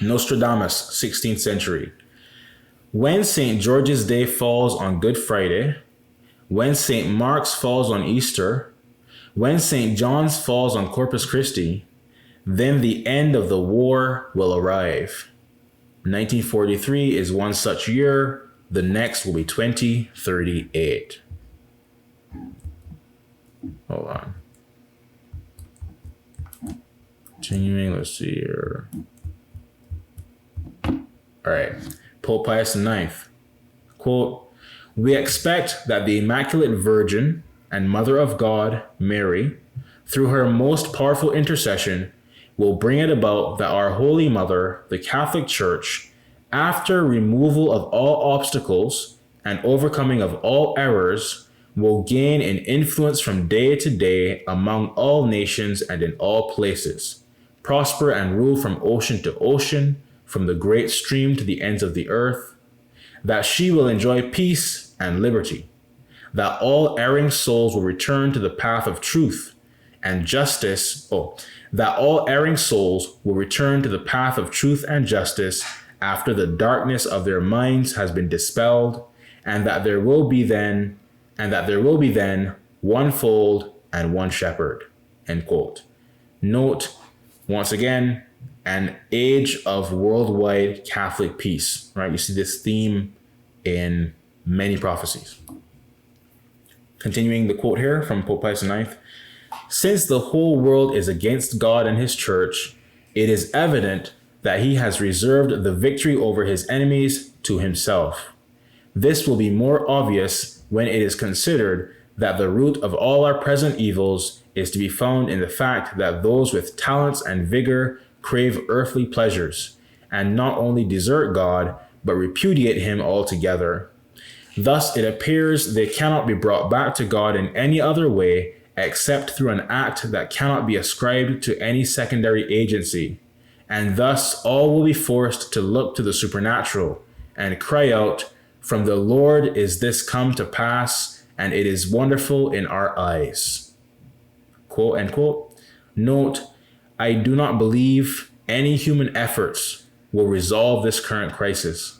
Nostradamus, 16th century. When St. George's Day falls on Good Friday, when St. Mark's falls on Easter, when St. John's falls on Corpus Christi, then the end of the war will arrive. 1943 is one such year. The next will be 2038. Hold on. Continuing, let's see here. All right. Pope Pius IX, quote, "We expect that the Immaculate Virgin and Mother of God, Mary, through her most powerful intercession, will bring it about that our Holy Mother, the Catholic Church, after removal of all obstacles and overcoming of all errors, will gain an influence from day to day among all nations and in all places, prosper and rule from ocean to ocean, from the great stream to the ends of the earth, that she will enjoy peace and liberty, that all erring souls will return to the path of truth and justice, that all erring souls will return to the path of truth and justice after the darkness of their minds has been dispelled, and that there will be then one fold and one shepherd," end quote. Note, once again, an age of worldwide Catholic peace, right? You see this theme in many prophecies. Continuing the quote here from Pope Pius IX, "Since the whole world is against God and his church, it is evident that he has reserved the victory over his enemies to himself. This will be more obvious when it is considered that the root of all our present evils is to be found in the fact that those with talents and vigor crave earthly pleasures, and not only desert God, but repudiate him altogether. Thus it appears they cannot be brought back to God in any other way except through an act that cannot be ascribed to any secondary agency, and thus all will be forced to look to the supernatural and cry out, 'From the Lord is this come to pass, and it is wonderful in our eyes.'" Quote, end quote. Note, I do not believe any human efforts will resolve this current crisis.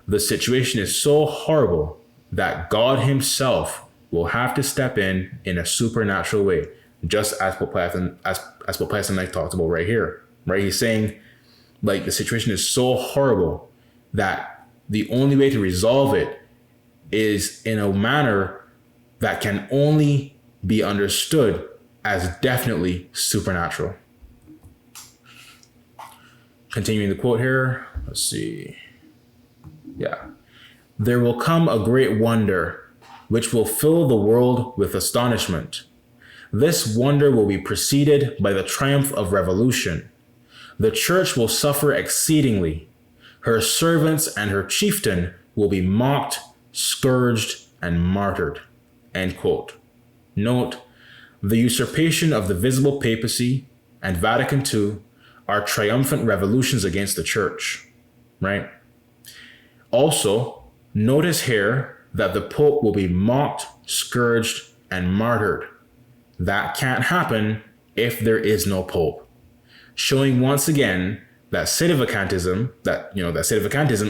The situation is so horrible that God himself will have to step in a supernatural way, just as Pope Pius IX talked about right here, right? He's saying, like, the situation is so horrible that the only way to resolve it is in a manner that can only be understood as definitely supernatural. Continuing the quote here, let's see. Yeah. "There will come a great wonder, which will fill the world with astonishment. This wonder will be preceded by the triumph of revolution. The church will suffer exceedingly. Her servants and her chieftain will be mocked, scourged, and martyred." End quote. Note, the usurpation of the visible papacy and Vatican II are triumphant revolutions against the church, right? Also, notice here that the Pope will be mocked, scourged, and martyred. That can't happen if there is no Pope. Showing once again that sedevacantism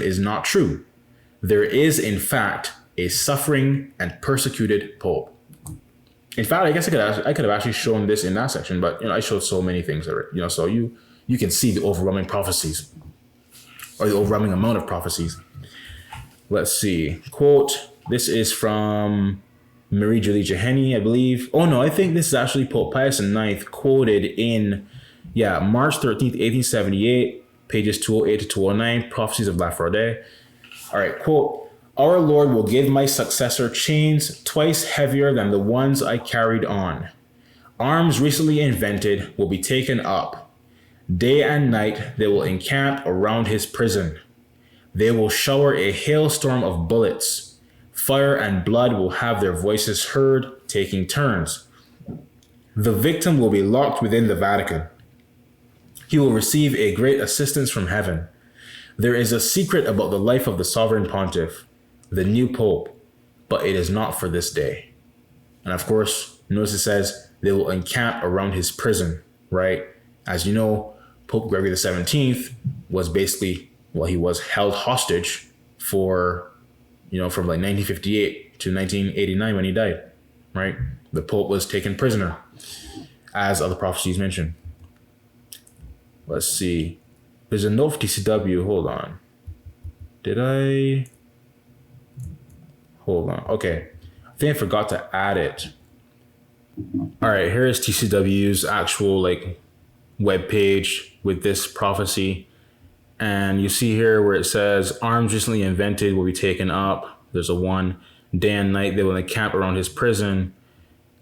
is not true. There is, in fact, a suffering and persecuted Pope. In fact, I guess I could have actually shown this in that section, but I showed so many things already. So you can see the overwhelming prophecies, or the overwhelming amount of prophecies. Let's see. Quote, this is from Marie Julie Jeheni, I believe. Oh no, I think this is actually Pope Pius IX quoted in, March 13th, 1878, pages 208 to 209, Prophecies of La Fraude. All right, quote, Our Lord will give my successor chains twice heavier than the ones I carried on. Arms recently invented will be taken up. Day and night they will encamp around his prison. They will shower a hailstorm of bullets. Fire and blood will have their voices heard, taking turns. The victim will be locked within the Vatican. He will receive a great assistance from heaven. There is a secret about the life of the sovereign pontiff, the new pope, but it is not for this day. And of course, notice it says they will encamp around his prison, right? As you know, Pope Gregory XVII was basically, well, he was held hostage for, from like 1958 to 1989 when he died, right? The Pope was taken prisoner, as other prophecies mention. Let's see. There's a note for TCW. Hold on. Hold on. Okay. I think I forgot to add it. All right. Here is TCW's actual web page with this prophecy. And you see here where it says, arms recently invented will be taken up. There's a 1. Day and night they will encamp around his prison.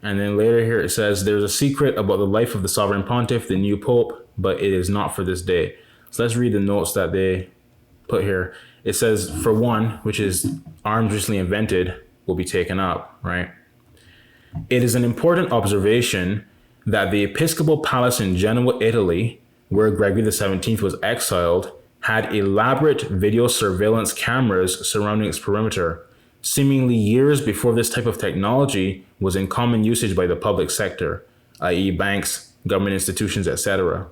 And then later here it says, there's a secret about the life of the sovereign pontiff, the new pope, but it is not for this day. So let's read the notes that they put here. It says, for 1, which is arms recently invented, will be taken up, right? It is an important observation that the episcopal palace in Genoa, Italy, where Gregory XVII was exiled, had elaborate video surveillance cameras surrounding its perimeter, seemingly years before this type of technology was in common usage by the public sector, i.e. banks, government institutions, etc.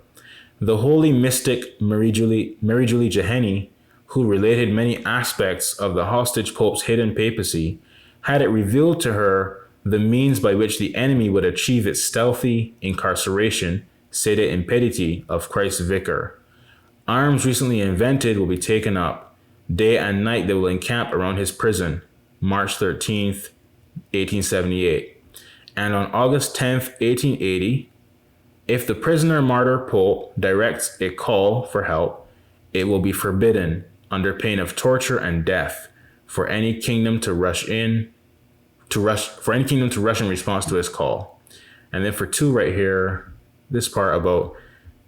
The holy mystic Mary Julie Jeheni, who related many aspects of the hostage pope's hidden papacy, had it revealed to her the means by which the enemy would achieve its stealthy incarceration, sede impediti, of Christ's vicar. Arms recently invented will be taken up. Day and night they will encamp around his prison. March 13th, 1878. And on August 10th, 1880, if the prisoner martyr pope directs a call for help, it will be forbidden, under pain of torture and death, for any kingdom to rush in response to his call. And then for 2 right here, this part about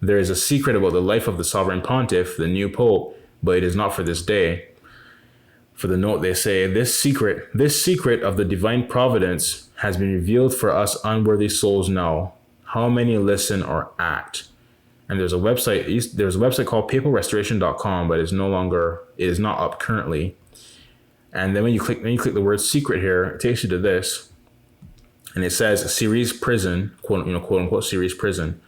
there is a secret about the life of the sovereign pontiff, the new pope, but it is not for this day. For the note, they say, this secret of the divine providence has been revealed for us unworthy souls now. How many listen or act? And there's a website called papalrestoration.com, but it is not up currently. And then when you click the word secret here, it takes you to this. And it says Series prison, quote unquote Series prison.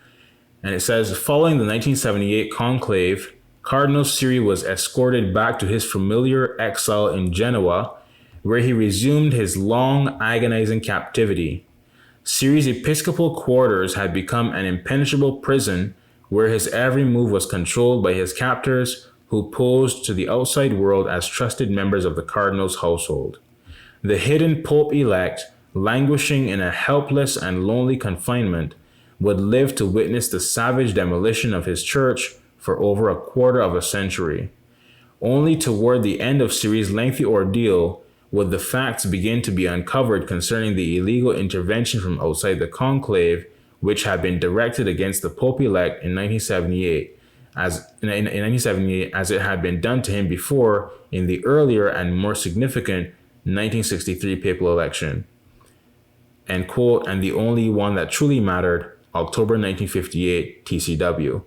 And it says, following the 1978 conclave, Cardinal Siri was escorted back to his familiar exile in Genoa, where he resumed his long, agonizing captivity. Siri's episcopal quarters had become an impenetrable prison where his every move was controlled by his captors, who posed to the outside world as trusted members of the cardinal's household. The hidden Pope-elect, languishing in a helpless and lonely confinement, would live to witness the savage demolition of his church for over a quarter of a century. Only toward the end of Siri's lengthy ordeal would the facts begin to be uncovered concerning the illegal intervention from outside the conclave, which had been directed against the Pope-elect in 1978, as it had been done to him before in the earlier and more significant 1963 papal election. End quote. And the only one that truly mattered, October 1958 TCW,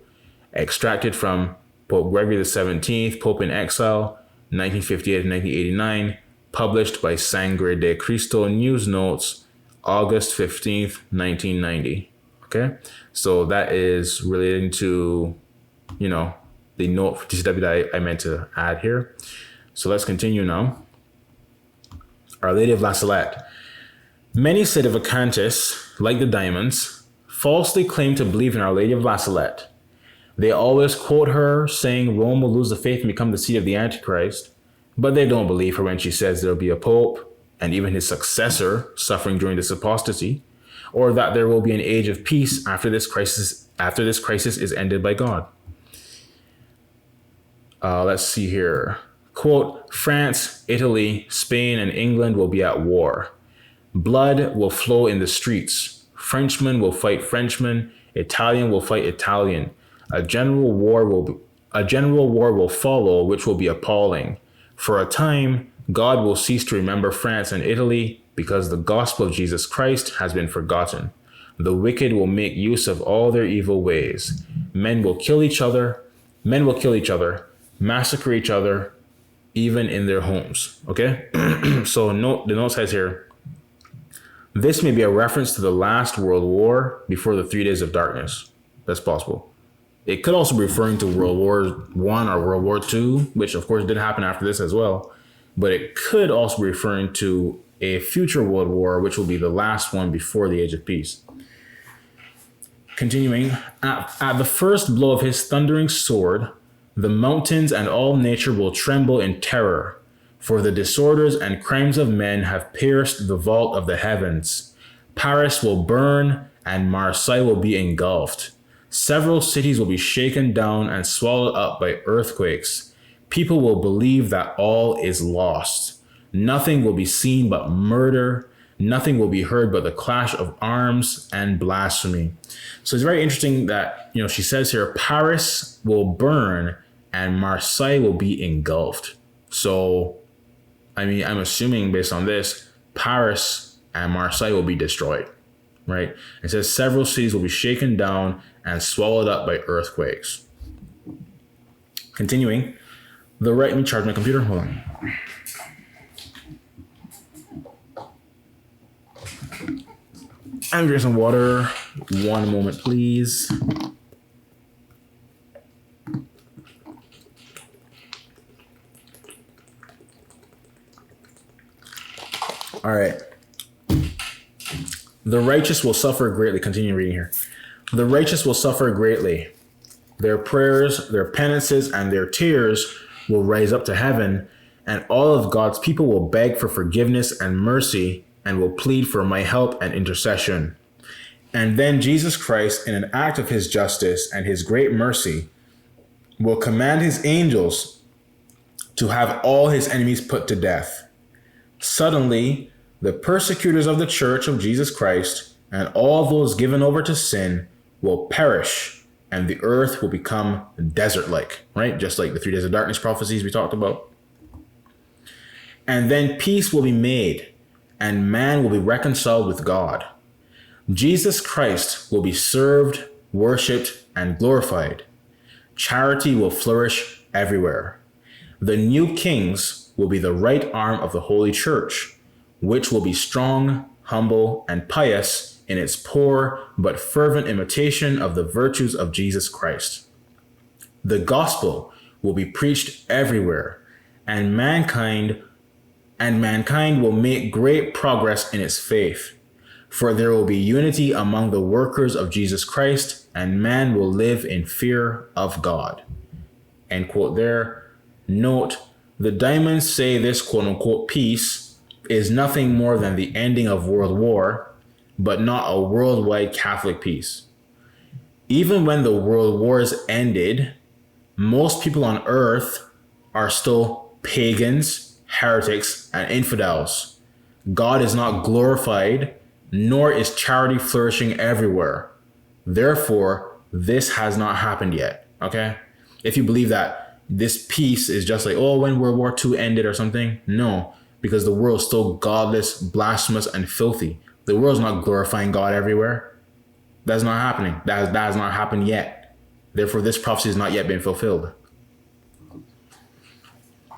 extracted from Pope Gregory XVII, Pope in Exile, 1958 to 1989, published by Sangre de Cristo News Notes, August 15th, 1990. Okay, so that is relating to, the note for TCW that I meant to add here. So let's continue now. Our Lady of La Salette. Many sedevacantists, like the Diamonds, falsely claim to believe in Our Lady of La Salette. They always quote her saying Rome will lose the faith and become the seat of the Antichrist, but they don't believe her when she says there'll be a pope and even his successor suffering during this apostasy, or that there will be an age of peace after this crisis is ended by God. Let's see here. Quote, France, Italy, Spain, and England will be at war. Blood will flow in the streets. Frenchmen will fight Frenchmen. Italian will fight Italian. A general war will follow, which will be appalling. For a time, God will cease to remember France and Italy because the gospel of Jesus Christ has been forgotten. The wicked will make use of all their evil ways. Men will kill each other, massacre each other, even in their homes. Okay? So the note says here, this may be a reference to the last world war before the 3 days of darkness. That's possible. It could also be referring to World War I or World War II, which of course did happen after this as well. But it could also be referring to a future world war, which will be the last one before the age of peace. Continuing, at the first blow of his thundering sword, the mountains and all nature will tremble in terror, for the disorders and crimes of men have pierced the vault of the heavens. Paris will burn and Marseille will be engulfed. Several cities will be shaken down and swallowed up by earthquakes. People will believe that all is lost. Nothing will be seen but murder. Nothing will be heard but the clash of arms and blasphemy. So it's very interesting that, she says here, Paris will burn and Marseille will be engulfed. So, I'm assuming based on this, Paris and Marseille will be destroyed, right? It says several cities will be shaken down and swallowed up by earthquakes. Continuing, let me charge my computer. Hold on. I'm drinking some water. One moment, please. All right. The righteous will suffer greatly. Continue reading here. The righteous will suffer greatly. Their prayers, their penances, and their tears will rise up to heaven, and all of God's people will beg for forgiveness and mercy and will plead for my help and intercession. And then Jesus Christ, in an act of his justice and his great mercy, will command his angels to have all his enemies put to death. Suddenly, the persecutors of the church of Jesus Christ and all those given over to sin will perish, and the earth will become desert-like, right? Just like the 3 days of darkness prophecies we talked about. And then peace will be made, and man will be reconciled with God. Jesus Christ will be served, worshipped, and glorified. Charity will flourish everywhere. The new kings will be the right arm of the Holy Church, which will be strong, humble, and pious in its poor but fervent imitation of the virtues of Jesus Christ. The gospel will be preached everywhere, and mankind will make great progress in its faith. For there will be unity among the workers of Jesus Christ, and man will live in fear of God. End quote there. Note, the diamonds say this quote-unquote peace is nothing more than the ending of world war, but not a worldwide Catholic peace. Even when the world wars ended, most people on earth are still pagans, heretics, and infidels. God is not glorified, nor is charity flourishing everywhere. Therefore, this has not happened yet, okay? If you believe that this peace is just like, when World War II ended or something, no, because the world is still godless, blasphemous, and filthy. The world's not glorifying God everywhere. That's not happening. That has not happened yet. Therefore, this prophecy has not yet been fulfilled.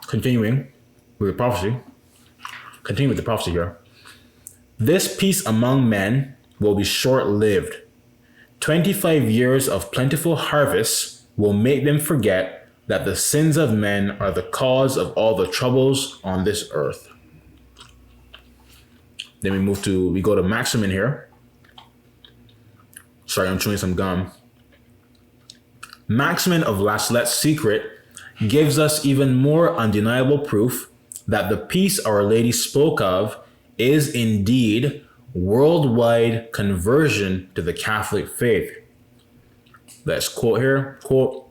Continuing with the prophecy here. This peace among men will be short-lived. 25 years of plentiful harvests will make them forget that the sins of men are the cause of all the troubles on this earth. Then we go to Maximin here. Sorry, I'm chewing some gum. Maximin of La Salette's Secret gives us even more undeniable proof that the peace Our Lady spoke of is indeed worldwide conversion to the Catholic faith. Let's quote here, quote,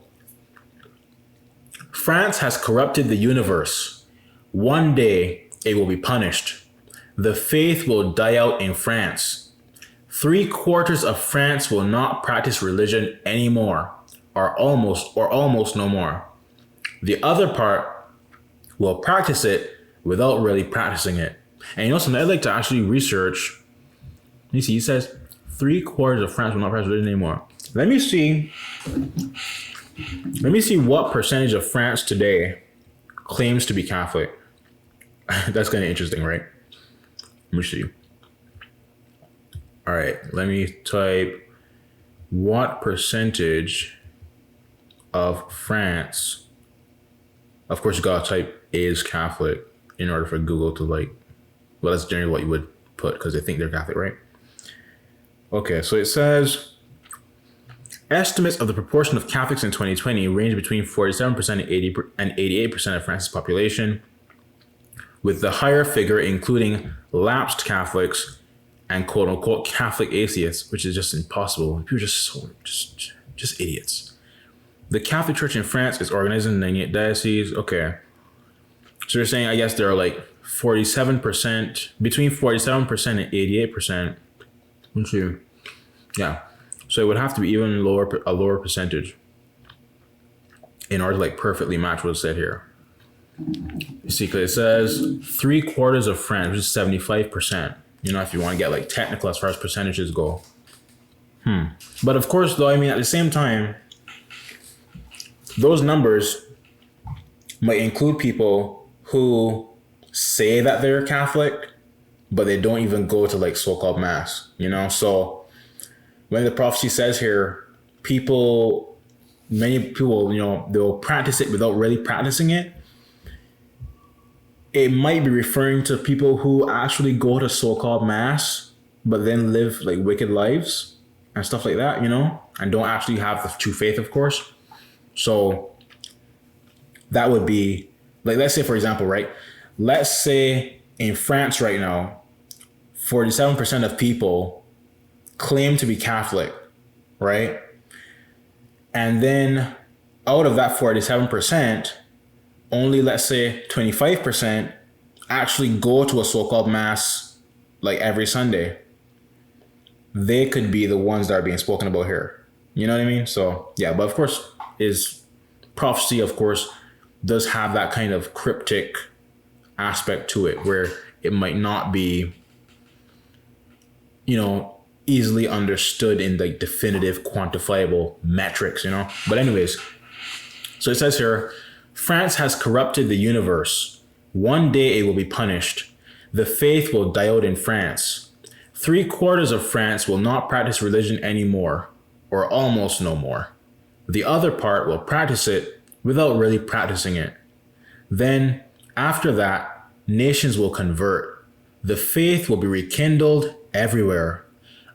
France has corrupted the universe. One day it will be punished. The faith will die out in France. 3/4 of France will not practice religion anymore, or almost no more. The other part will practice it without really practicing it. And you know something, I'd like to actually research. You see, he says 3/4 of France will not practice religion anymore. Let me see what percentage of France today claims to be Catholic. That's kind of interesting, right? Let me see. All right, let me type what percentage of France. Of course, you gotta type is Catholic in order for Google to well, that's generally what you would put because they think they're Catholic, right? Okay, so it says estimates of the proportion of Catholics in 2020 range between 47% and 88% of France's population, with the higher figure including lapsed Catholics and quote unquote Catholic atheists, which is just impossible. People are just idiots. The Catholic Church in France is organized in 98 dioceses. Okay. So you're saying, I guess there are 47%, between 47% and 88%. Let's see. Yeah. So it would have to be even a lower percentage in order to perfectly match what's said here. You see, because it says 3/4 of France, which is 75%. You know, if you want to get technical as far as percentages go. But of course, though, I mean, at the same time, those numbers might include people who say that they're Catholic, but they don't even go to so-called mass, you know? So when the prophecy says here, many people, you know, they'll practice it without really practicing it. It might be referring to people who actually go to so-called mass, but then live wicked lives and stuff like that, you know, and don't actually have the true faith, of course. So that would be let's say, for example, right? Let's say in France right now, 47% of people claim to be Catholic, right? And then out of that 47%, only let's say 25% actually go to a so-called mass every Sunday. They could be the ones that are being spoken about here. You know what I mean? So yeah, but of course prophecy, of course, does have that kind of cryptic aspect to it where it might not be, you know, easily understood in definitive quantifiable metrics, you know? But anyways, so it says here, France has corrupted the universe. One day it will be punished. The faith will die out in France. 3/4 of France will not practice religion anymore, or almost no more. The other part will practice it without really practicing it. Then, after that, nations will convert. The faith will be rekindled everywhere.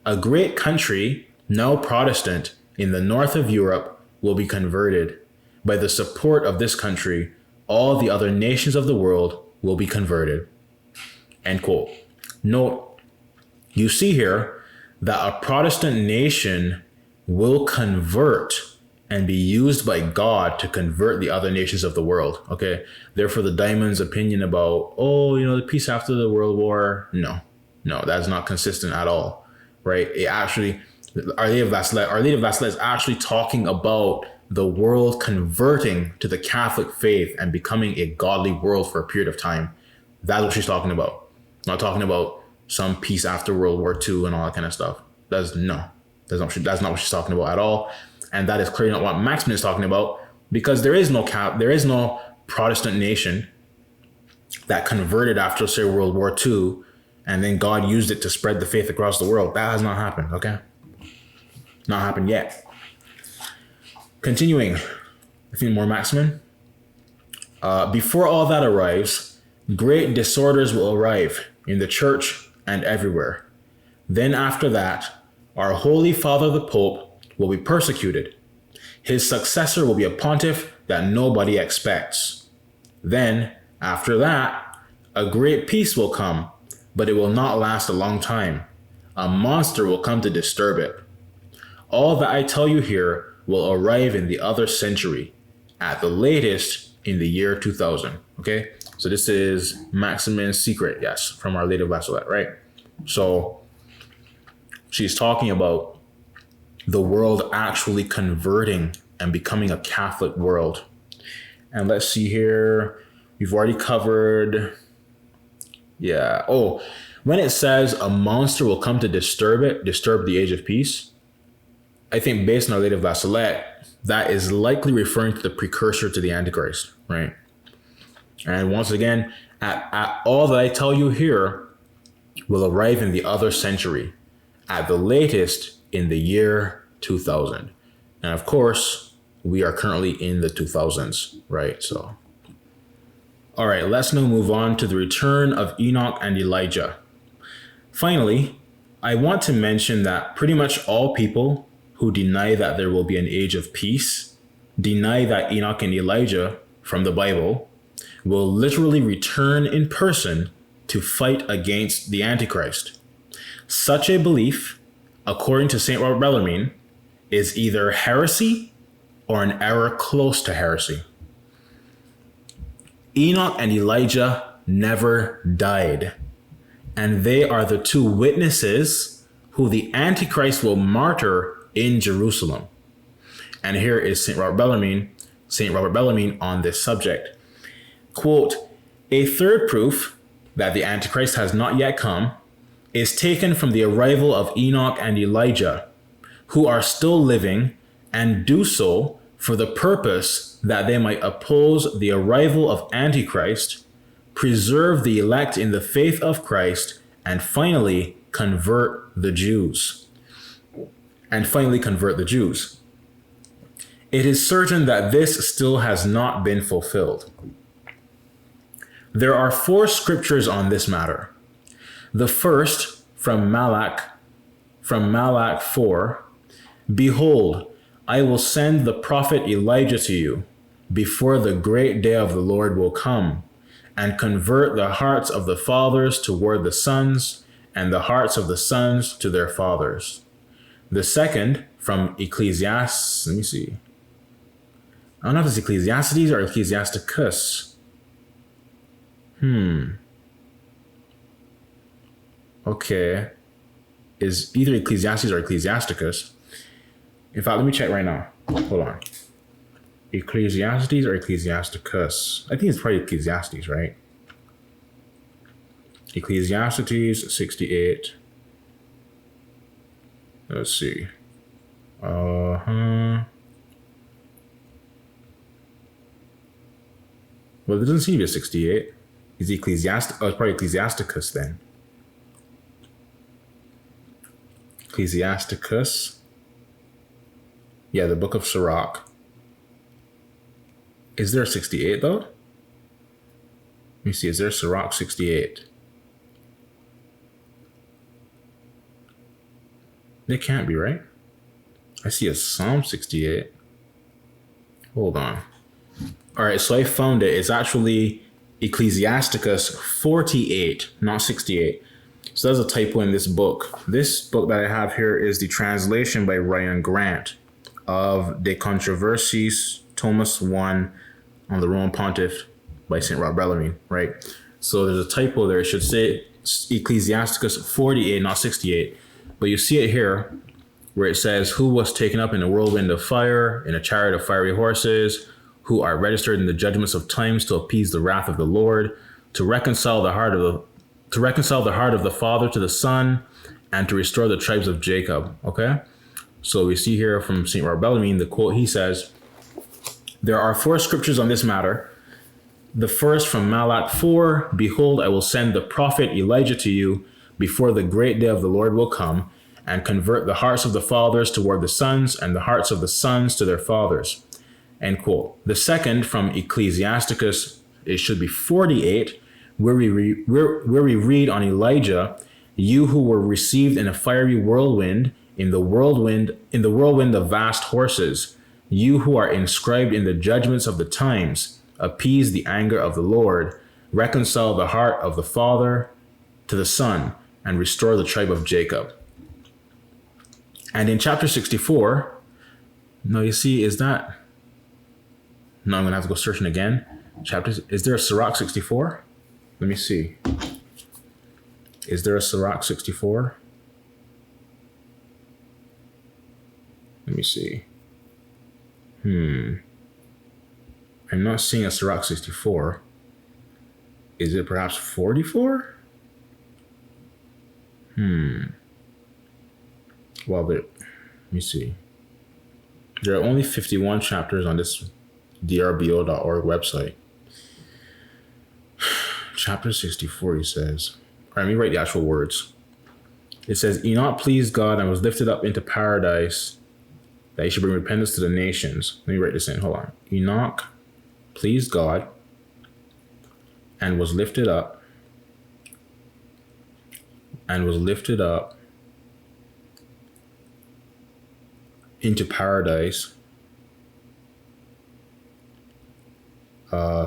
A great country, now Protestant, in the north of Europe will be converted. By the support of this country, all the other nations of the world will be converted. End quote. Note, you see here that a Protestant nation will convert and be used by God to convert the other nations of the world. Okay. Therefore, the Diamond's opinion about, the peace after the World War, no, that's not consistent at all. Right? It actually, Our Lady of Vasled is actually talking about the world converting to the Catholic faith and becoming a godly world for a period of time. That's what she's talking about. Not talking about some peace after World War II and all that kind of stuff. That's not what she's talking about at all. And that is clearly not what Maximin is talking about, because there is no Protestant nation that converted after, say, World War II, and then God used it to spread the faith across the world. That has not happened, okay? Not happened yet. Continuing, I think more Maximin. Before all that arrives, great disorders will arrive in the church and everywhere. Then after that, our Holy Father the Pope will be persecuted. His successor will be a pontiff that nobody expects. Then, after that, a great peace will come, but it will not last a long time. A monster will come to disturb it. All that I tell you here will arrive in the other century. At the latest, in the year 2000. Okay, so this is Maximin's secret, yes, from Our Lady of Bachelet, right? So she's talking about the world actually converting and becoming a Catholic world. And let's see here. We've already covered. Yeah. Oh, when it says a monster will come to disturb the age of peace, I think based on Our Lady of Bachelet, that is likely referring to the precursor to the Antichrist, right? And once again, at all that I tell you here will arrive in the other century, at the latest in the year 2000. And of course, we are currently in the 2000s, right? So, all right, let's now move on to the return of Enoch and Elijah. Finally, I want to mention that pretty much all people who deny that there will be an age of peace deny that Enoch and Elijah from the Bible will literally return in person to fight against the Antichrist. Such a belief, according to St. Robert Bellarmine, is either heresy or an error close to heresy. Enoch and Elijah never died, and they are the two witnesses who the Antichrist will martyr in Jerusalem. And here is St. Robert Bellarmine on this subject. Quote, a third proof that the Antichrist has not yet come is taken from the arrival of Enoch and Elijah, who are still living and do so for the purpose that they might oppose the arrival of Antichrist, preserve the elect in the faith of Christ, and finally convert the Jews. It is certain that this still has not been fulfilled. There are 4 scriptures on this matter. The first from Malach 4, behold, I will send the prophet Elijah to you before the great day of the Lord will come, and convert the hearts of the fathers toward the sons, and the hearts of the sons to their fathers. The second from Ecclesiastes, let me see. I don't know if it's Ecclesiastes or Ecclesiasticus. Okay. Is either Ecclesiastes or Ecclesiasticus. In fact, let me check right now. Hold on. Ecclesiastes or Ecclesiasticus? I think it's probably Ecclesiastes, right? Ecclesiastes 68. Let's see. Well, it doesn't seem to be a 68. Is Ecclesiastes? Oh, it's probably Ecclesiasticus then. Ecclesiasticus. Yeah, the book of Sirach. Is there a 68 though? Let me see. Is there Sirach 68? It can't be, right? I see a Psalm 68. Hold on. All right, so I found it. It's actually Ecclesiasticus 48, not 68. So there's a typo in this book. This book that I have here is the translation by Ryan Grant of De Controversiis, Thomas 1 on the Roman Pontiff by St. Robert Bellarmine, right? So there's a typo there. It should say Ecclesiasticus 48, not 68. But you see it here where it says, who was taken up in a whirlwind of fire, in a chariot of fiery horses, who are registered in the judgments of times to appease the wrath of the Lord, to reconcile the heart of the Father to the Son, and to restore the tribes of Jacob. Okay? So we see here from St. Robert Bellarmine, the quote, he says, there are 4 scriptures on this matter. The first from Malach 4, behold, I will send the prophet Elijah to you before the great day of the Lord will come, and convert the hearts of the fathers toward the sons, and the hearts of the sons to their fathers. End quote. The second from Ecclesiasticus, it should be 48, where we read on Elijah, you who were received in a fiery whirlwind, in the whirlwind of vast horses, you who are inscribed in the judgments of the times, appease the anger of the Lord, reconcile the heart of the Father to the Son, and restore the tribe of Jacob. And in chapter 64, no, you see, is that? Now I'm going to have to go searching again. Chapters. Is there a Sirach 64? Let me see. Is there a Sirach 64? Let me see. I'm not seeing a Sirach 64. Is it perhaps 44? Well, let me see. There are only 51 chapters on this drbo.org website. Chapter 64, he says. All right, let me write the actual words. It says, Enoch pleased God and was lifted up into paradise, that he should bring repentance to the nations. Let me write this in. Hold on. Enoch pleased God and was lifted up into paradise.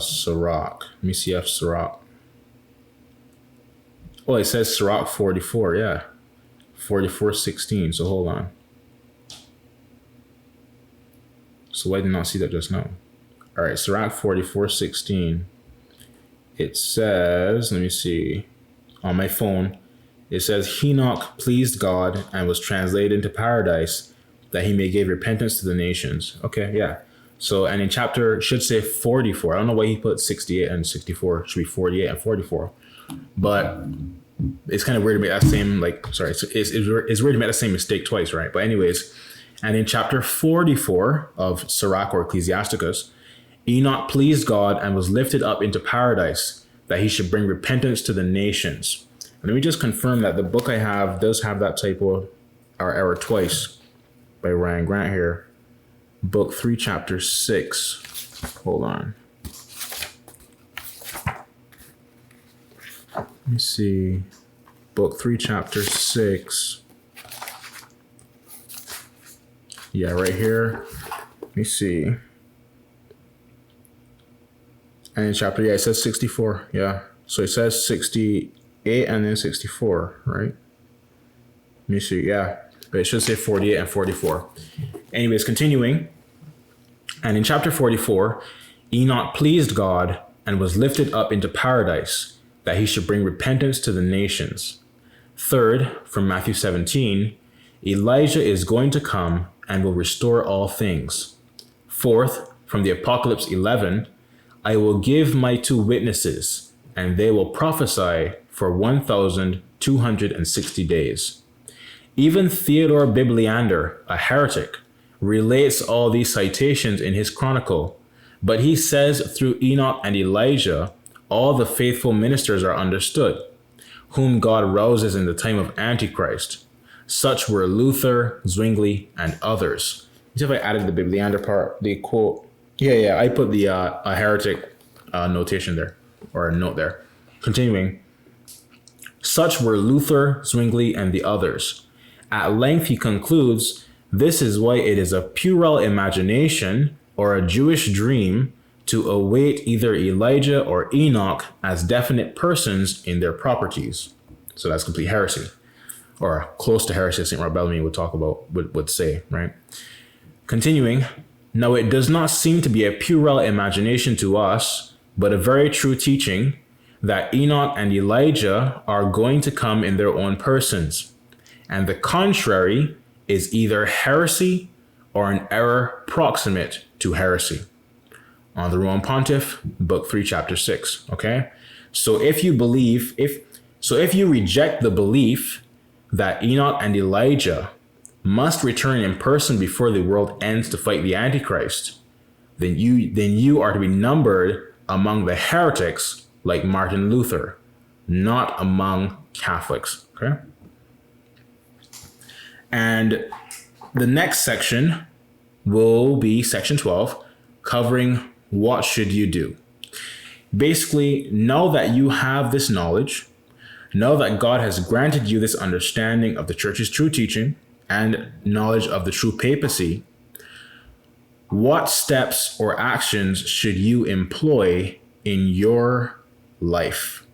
Sirach. Let me see if Sirach. Oh, it says Sirach 44. Yeah. 44:16. So hold on. So I did not see that just now. All right. Sirach 44:16. It says, let me see. On my phone, it says, Enoch pleased God and was translated into paradise, that he may give repentance to the nations. Okay, yeah. So, and in chapter, should say 44. I don't know why he put 68 and 64. It should be 48 and 44. But it's kind of weird to make that same, it's weird to make the same mistake twice, right? But anyways, and in chapter 44 of Sirach or Ecclesiasticus, Enoch pleased God and was lifted up into paradise, that he should bring repentance to the nations. And let me just confirm that the book I have does have that typo or error twice by Ryan Grant here. Book 3, chapter 6. Hold on. Let me see. Book 3, chapter 6. Yeah, right here. Let me see. And in chapter, it says 64. Yeah. So it says 68 and then 64, right? Let me see. Yeah. But it should say 48 and 44. Anyways, continuing. And in chapter 44, Enoch pleased God and was lifted up into paradise, that he should bring repentance to the nations. Third, from Matthew 17, Elijah is going to come and will restore all things. Fourth, from the Apocalypse 11, I will give my 2 witnesses, and they will prophesy for 1,260 days. Even Theodore Bibliander, a heretic, relates all these citations in his chronicle, but he says through Enoch and Elijah, all the faithful ministers are understood, whom God rouses in the time of Antichrist. Such were Luther, Zwingli, and others. See if I added the Bibliander part, the quote. Yeah, I put the a heretic notation there, or a note there. Continuing. Such were Luther, Zwingli, and the others. At length he concludes, this is why it is a puerile imagination or a Jewish dream to await either Elijah or Enoch as definite persons in their properties. So that's complete heresy, or close to heresy, St. Rob Bellamy would say, right? Continuing, now it does not seem to be a puerile imagination to us, but a very true teaching that Enoch and Elijah are going to come in their own persons, and the contrary is either heresy or an error proximate to heresy. On the Roman Pontiff, book 3, chapter 6. Okay, so if you reject the belief that Enoch and Elijah must return in person before the world ends to fight the Antichrist, then you are to be numbered among the heretics like Martin Luther, not among Catholics. Okay. And the next section will be section 12, covering what should you do. Basically, know that you have this knowledge, know that God has granted you this understanding of the church's true teaching and knowledge of the true papacy. What steps or actions should you employ in your life?